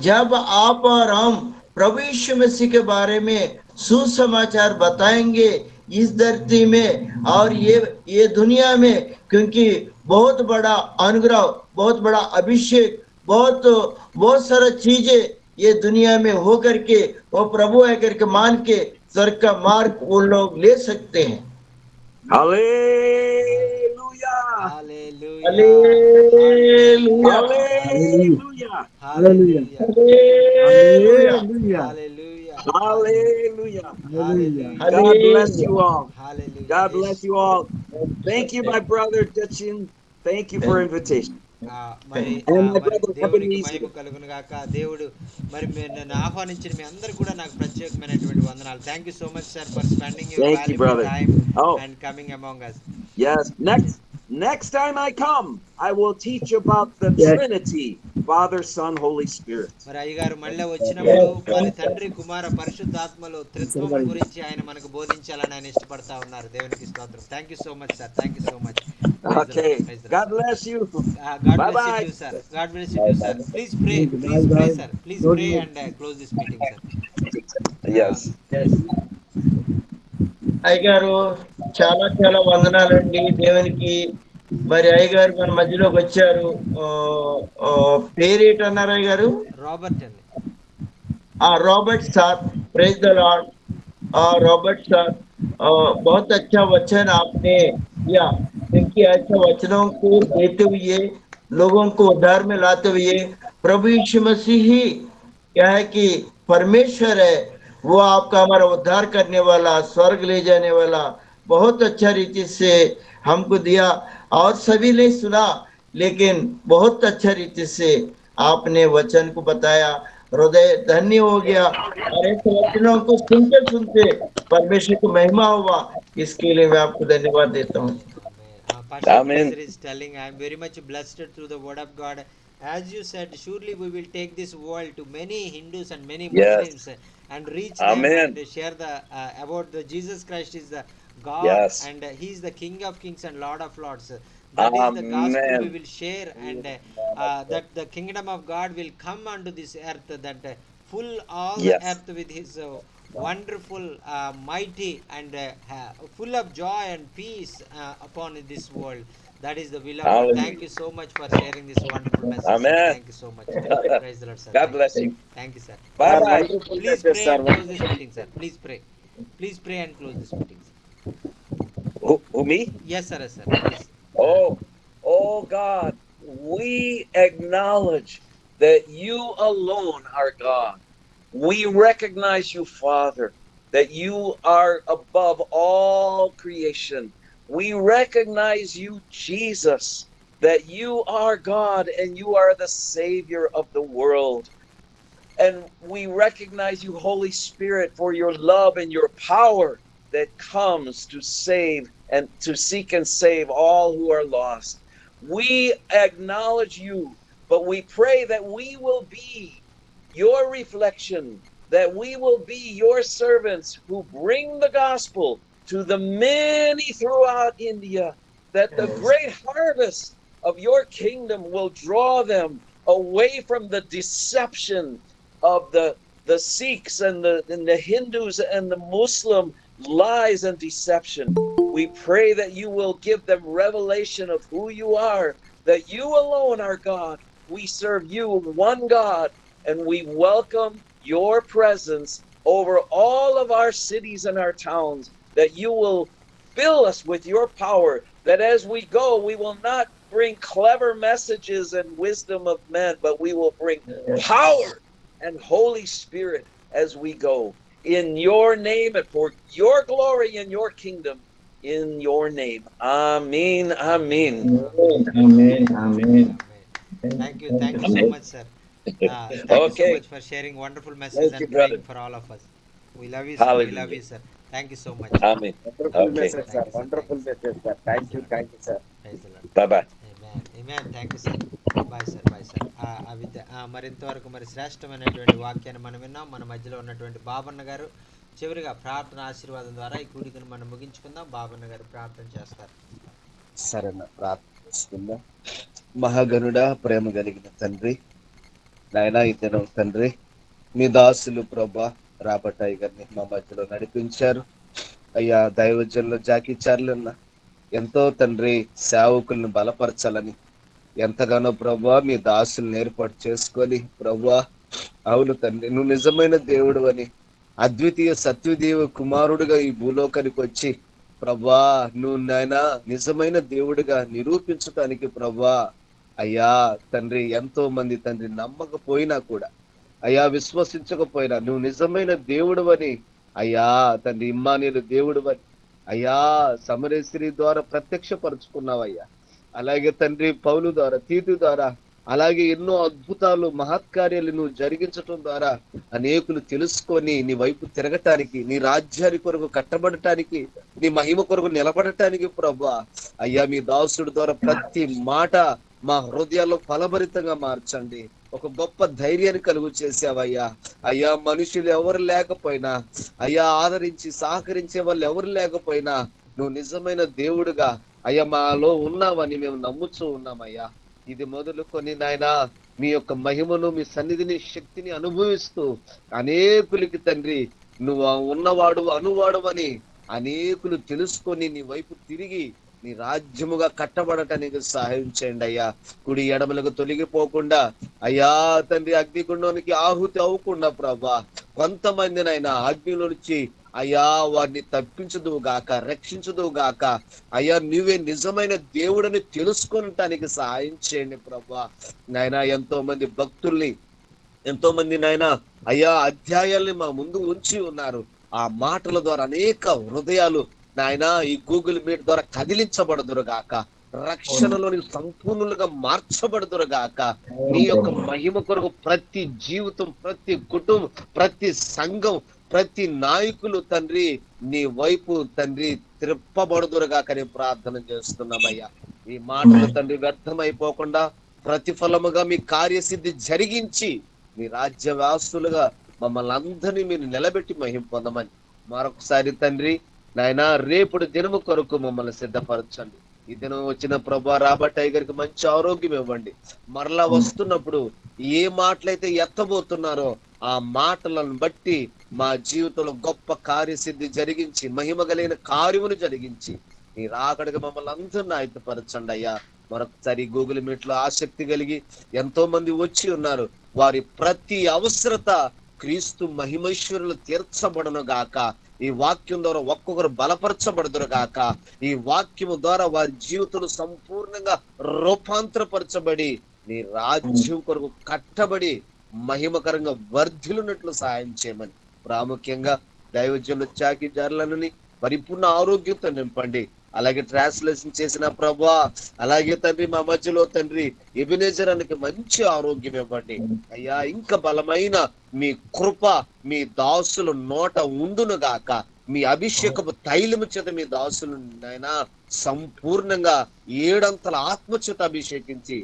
जब आप और हम प्रभु यीशु मसीह के बारे में सुसमाचार बताएंगे इस धरती में और ये दुनिया में, क्योंकि बहुत बड़ा अनुग्रह, बहुत बड़ा अभिषेक, बहुत सारा चीजें ये दुनिया में हो करके वो प्रभु है करके मान के स्वर्ग का मार्ग वो लोग ले सकते हैं। Hallelujah! Hallelujah, hallelujah, Hallelujah! Hallelujah, hallelujah, hallelujah, Hallelujah! Hallelujah, God bless you all. Hallelujah. God bless you all. Thank you, my brother Dachin. Thank you for invitation. మరి And my మరి brother దేవునికి Ebenezer. మహిమ కలుగును గాక. దేవుడు మరి నన్ను ఆహ్వానించిన మీ అందరు కూడా నాకు ప్రత్యేకమైనటువంటి వందనాలు. Thank you so much sir for spending your Thank you, valuable brother. Time Oh, and coming among us. yes. Next time I come, I will teach about the Trinity, Father, Son, Holy Spirit. మరి అయ్యగారు మళ్ళీ వచ్చినప్పుడు మరి తండ్రి కుమార పరిశుద్ధాత్మలు త్రిత్వం గురించి ఆయన మనకు బోధించాలని ఆయన ఇష్టపడతా ఉన్నారు. దేవునికి స్తోత్రం. Thank you so much sir. Thank you so much. Okay. God bless you. God Bye bless you bye. too, sir. God bless you too, sir. Please pray, sir. Please pray and close this meeting, sir. Yes. అయ్యగారు చాలా చాలా వందనాలండి దేవునికి. మరి అయ్యగారు మన మధ్యలోకి వచ్చారు. పేరేంటి అన్నారు అయ్యగారు? రాబర్ట్ అండి. रॉबर्ट साहब, प्रेज द लॉर्ड। रॉबर्ट साहब, बहुत अच्छा वचन आपने दिया, क्योंकि ऐसे वचनों को देते हुए लोगों को उद्धार में लाते हुए प्रभु यीशु मसीह ही क्या है कि परमेश्वर है, वो आपका हमारा उद्धार करने वाला, स्वर्ग ले जाने वाला बहुत अच्छा रीति से हमको दिया। और सभी ने सुना, लेकिन बहुत अच्छा रीति से आपने वचन को बताया। हृदय धन्य हो गया और ऐसे वचनों को सुनते सुनते परमेश्वर को महिमा हुआ। इसके लिए मैं आपको धन्यवाद देता हूँ। Pastor Fraser is telling, I am very much blessed through the word of God. As you said, surely we will take this world to many Hindus and many Muslims and reach them and share the about the Jesus Christ is the God and He is the King of Kings and Lord of Lords. That is the gospel we will share, and that the kingdom of God will come unto this earth, that full all the earth with His wonderful, mighty, and full of joy and peace upon this world. That is the will of God. Thank you so much for sharing this wonderful message. Sir. Thank you so much. Praise the Lord, sir. God bless you. Thank you, sir. Bye bye. Please pray and close this meeting, sir. Please pray. Please pray and close this meeting, sir. Who me? Yes, sir. Yes, sir. Please. Oh God, we acknowledge that you alone are God. We recognize you, Father, that you are above all creation. We recognize you, Jesus, that you are God and you are the Savior of the world. And we recognize you, Holy Spirit, for your love and your power that comes to save and to seek and save all who are lost. We acknowledge you, but we pray that we will be your reflection, that we will be your servants who bring the gospel to the many throughout India, that the great harvest of your kingdom will draw them away from the deception of the Sikhs and the Hindus and the Muslim lies and deception. We pray that you will give them revelation of who you are, that you alone are God. We serve you, one God, and we welcome your presence over all of our cities and our towns, that you will fill us with your power, that as we go, we will not bring clever messages and wisdom of men, but we will bring power and Holy Spirit as we go. In your name and for your glory and your kingdom, in your name. Amen. Amen. Amen. Amen. Thank you so much, sir. Thank you so much for sharing wonderful message and praying for all of us. We love you, sir. We love you, sir. Thank you so much. Amen. Wonderful message, sir. Wonderful message, sir. Thank you, sir. Praise the Lord. Bye bye. Amen. Thank you, sir. Bye, sir. మరింతవరకు మరి శ్రేష్టమైనటువంటి వాక్యాన్ని మనం విన్నాం. మన మధ్యలో ఉన్నటువంటి బాబన్న గారు చివరిగా ప్రార్థన ఆశీర్వాదం ద్వారా ఈ కూడికను మనం ముగించుకుందాం. బాబన్న గారు ప్రార్థన చేస్తారు. సరేనా, ప్రార్థిస్తున్నాం. మహాగణుడా, ప్రేమ కలిగిన తండ్రి, నాయనా ఈ దినం తండ్రి మీ దాసులు ప్రభా రాబర్ట్ గారిని మా మధ్యలో నడిపించారు అయ్యా. దైవజనులు జాకీ చార్లన్న ఎంతో తండ్రి సేవకులను బలపరచాలని ఎంతగానో ప్రభా మీ దాసులను ఏర్పాటు చేసుకొని ప్రభా, అవును తండ్రి నువ్వు నిజమైన దేవుడు అని, అద్వితీయ సత్యదేవ కుమారుడుగా ఈ భూలోకానికి వచ్చి ప్రభా నువ్వు నాయనా నిజమైన దేవుడిగా నిరూపించటానికి ప్రభా అయ్యా తండ్రి ఎంతో మంది తండ్రి నమ్మకపోయినా కూడా అయ్యా, విశ్వసించకపోయినా నువ్వు నిజమైన దేవుడు అని అయ్యా తండ్రి ఇమ్మానుయేలు దేవుడు అని అయ్యా సమరేశ్వరి ద్వారా ప్రత్యక్షపరుచుకున్నావయ్యా. అలాగే తండ్రి పౌలు ద్వారా, తీతు ద్వారా అలాగే ఎన్నో అద్భుతాలు మహత్కార్యాలు నువ్వు జరిగించటం ద్వారా అనేకులు తెలుసుకొని నీ వైపు తిరగటానికి, నీ రాజ్యాన్ని కొరకు కట్టబడటానికి, నీ మహిమ కొరకు నిలబడటానికి ప్రభువా అయ్యా మీ దాసుడి ద్వారా ప్రతి మాట మా హృదయాల్లో ఫలభరితంగా మార్చండి. ఒక గొప్ప ధైర్యాన్ని కలుగు చేసావయ్యా. అయ్యా మనుషులు ఎవరు లేకపోయినా, అయ్యా ఆదరించి సహకరించే వాళ్ళు ఎవరు లేకపోయినా నువ్వు నిజమైన దేవుడుగా అయ్యా మాలో ఉన్నావని మేము నమ్ముతూ ఉన్నామయ్యా. ఇది మొదలుకొని నాయనా మీ యొక్క మహిమను, మీ సన్నిధిని, శక్తిని అనుభవిస్తూ అనేకులకి తండ్రి నువ్వు ఉన్నవాడు అనువాడు అని అనేకులు తెలుసుకొని నీ వైపు తిరిగి నీ రాజ్యముగా కట్టబడటానికి సహాయం చేయండి అయ్యా. కుడి ఎడమలకు తొలగిపోకుండా అయ్యా తండ్రి అగ్నిగుండానికి ఆహుతి అవ్వకుండా ప్రభా కొంతమందినైనా అగ్నిలో నుంచి అయ్యా వారిని తప్పించదువు గాక, రక్షించదువు గాక. అయ్యా నువ్వే నిజమైన దేవుడని తెలుసుకోవటానికి సహాయం చేయండి ప్రభా. నాయనా ఎంతో మంది భక్తుల్ని, ఎంతో మంది నాయనా అయ్యా అధ్యాయాల్ని మా ముందు ఉంచి ఉన్నారు. ఆ మాటల ద్వారా అనేక హృదయాలు నాయన ఈ గూగుల్ మీట్ ద్వారా కదిలించబడదురు గాక, రక్షణలోని సంపూర్ణులుగా మార్చబడదురు గాక. నీ యొక్క మహిమ కొరకు ప్రతి జీవితం, ప్రతి కుటుంబం, ప్రతి సంఘం, ప్రతి నాయకులు తండ్రి నీ వైపు తండ్రి త్రిప్పబడుదురుగాక నేను ప్రార్థన చేస్తున్నామయ్యా. ఈ మాటలు తండ్రి వ్యర్థమైపోకుండా ప్రతిఫలముగా మీ కార్యసిద్ధి జరిగించి మీ రాజ్య వాసులుగా మమ్మల్ని అందరినీ మీరు నిలబెట్టి మహిమ పొందమని మరొకసారి తండ్రి నాయన రేపుడు దినము కొరకు మమ్మల్ని సిద్ధపరచండి. ఈ దినం వచ్చిన ప్రభా రాబర్ట్ గారికి మంచి ఆరోగ్యం ఇవ్వండి. మరలా వస్తున్నప్పుడు ఏ మాటలైతే ఎత్తబోతున్నారో ఆ మాటలను బట్టి మా జీవితంలో గొప్ప కార్యసిద్ధి జరిగించి మహిమ కలిగిన కార్యమును జరిగించి నీ రాకడికి మమ్మల్ని అందరినీ ఆయుధపరచండి అయ్యా. మరొకసారి గూగుల్ మీట్ లో ఆసక్తి కలిగి ఎంతో మంది వచ్చి ఉన్నారు. వారి ప్రతి అవసరత క్రీస్తు మహిమైశ్వరులు తీర్చబడును గాక. ఈ వాక్యం ద్వారా ఒక్కొక్కరు బలపరచబడుదురు గాక. ఈ వాక్యము ద్వారా వారి జీవితం సంపూర్ణంగా రూపాంతరపరచబడి నీ రాజ్యం కొరకు కట్టబడి మహిమకరంగా వర్ధిల్లునట్లు సహాయం చేయమని ప్రాముఖ్యంగా దైవజనులు చాకి జార్లనని పరిపూర్ణ ఆరోగ్యంతో నింపండి. అలాగే ట్రాన్స్లేషన్ చేసిన ప్రభా, అలాగే తండ్రి మా మధ్యలో తండ్రి ఎబినేజర్ అనికి మంచి ఆరోగ్యం ఇవ్వండి అయ్యా. ఇంకా బలమైన మీ కృప మీ దాసులు నోట ఉండును గాక. మీ అభిషేకపు తైలము చేత మీ దాసులు నాయనా సంపూర్ణంగా 7 అంతల ఆత్మచేత అభిషేకించి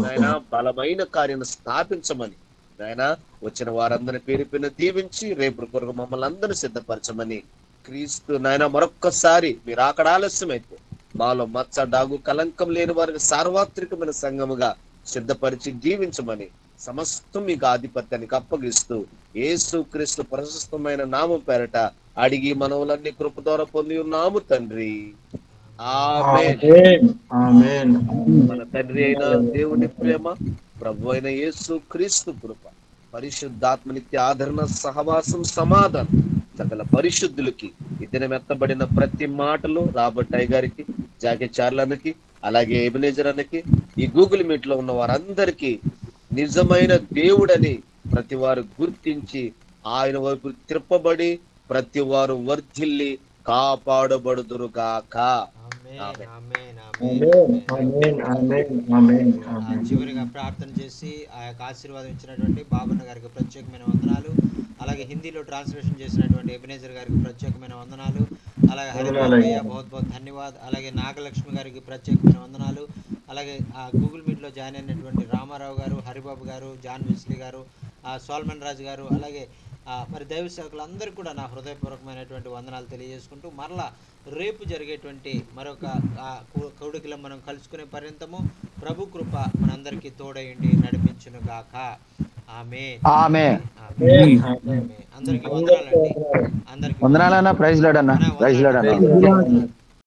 నాయన బలమైన కార్యాన్ని స్థాపించమని నాయన వచ్చిన వారందరిని పేరు పేరున దీవించి రేపు కొరకు మమ్మల్ని అందరినీ సిద్ధపరచమని క్రీస్తు నాయన మరొక్కసారి మీరు అక్కడ ఆలస్యమైతే మాలో మచ్చ డాగు కలంకం లేని వారికి సార్వత్రికమైన సంఘముగా సిద్ధపరిచి దీవించమని సమస్తం మీకు ఆధిపత్యానికి అప్పగిస్తూ యేసు క్రీస్తు ప్రశస్తమైన నామం పేరట అడిగి మనవులన్నీ కృప ద్వారా పొంది ఉన్నాము తండ్రి. ఆమేన్. మన తండ్రి అయిన దేవుని ప్రేమ, ప్రభు అయిన యేసు క్రీస్తు కృప, పరిశుద్ధాత్మ నిత్య ఆదరణ, సహవాసం, సమాధానం సకల పరిశుద్ధులకి ఈ దినం ఎత్తబడిన ప్రతి మాటలు రాబర్ట్ గారికి, జాకి చార్లన్నకి, అలాగే ఎబినేజర్ అన్నకి, ఈ గూగుల్ మీట్ లో ఉన్న వారందరికీ నిజమైన దేవుడని ప్రతి వారు గుర్తించి ఆయన వైపు త్రిప్పబడి ప్రతి వారు వర్ధిల్లి కాపాడబడుదురుగాక. చివరిగా ప్రార్థన చేసి ఆ యొక్క ఆశీర్వాదం ఇచ్చినటువంటి బాబన్న గారికి ప్రత్యేకమైన వందనాలు. అలాగే హిందీలో ట్రాన్స్లేషన్ చేసినటువంటి ఎబినేజర్ గారికి ప్రత్యేకమైన వందనాలు. అలాగే హరిబాబయ్య బహుత్ బహుత్ ధన్యవాద్. అలాగే నాగలక్ష్మి గారికి ప్రత్యేకమైన వందనాలు. అలాగే ఆ గూగుల్ మీట్లో జాయిన్ అయినటువంటి రామారావు గారు, హరిబాబు గారు, జాన్ విస్లీ గారు, సోల్మన్ రాజు గారు, అలాగే మరి దైవ సేవకులందరికీ కూడా నా హృదయపూర్వకమైనటువంటి వందనాలు తెలియజేసుకుంటూ మరలా రేపు జరిగేటువంటి మరొక కౌడికలో మనం కలుసుకునే పర్యంతము ప్రభు కృప మనందరికీ తోడయండి నడిపించును గాక. ఆమేన్. అందరికీ వందనాలండి. అందరికీ వందనాలన్నా. ప్రైజ్ లార్డ్ అన్న.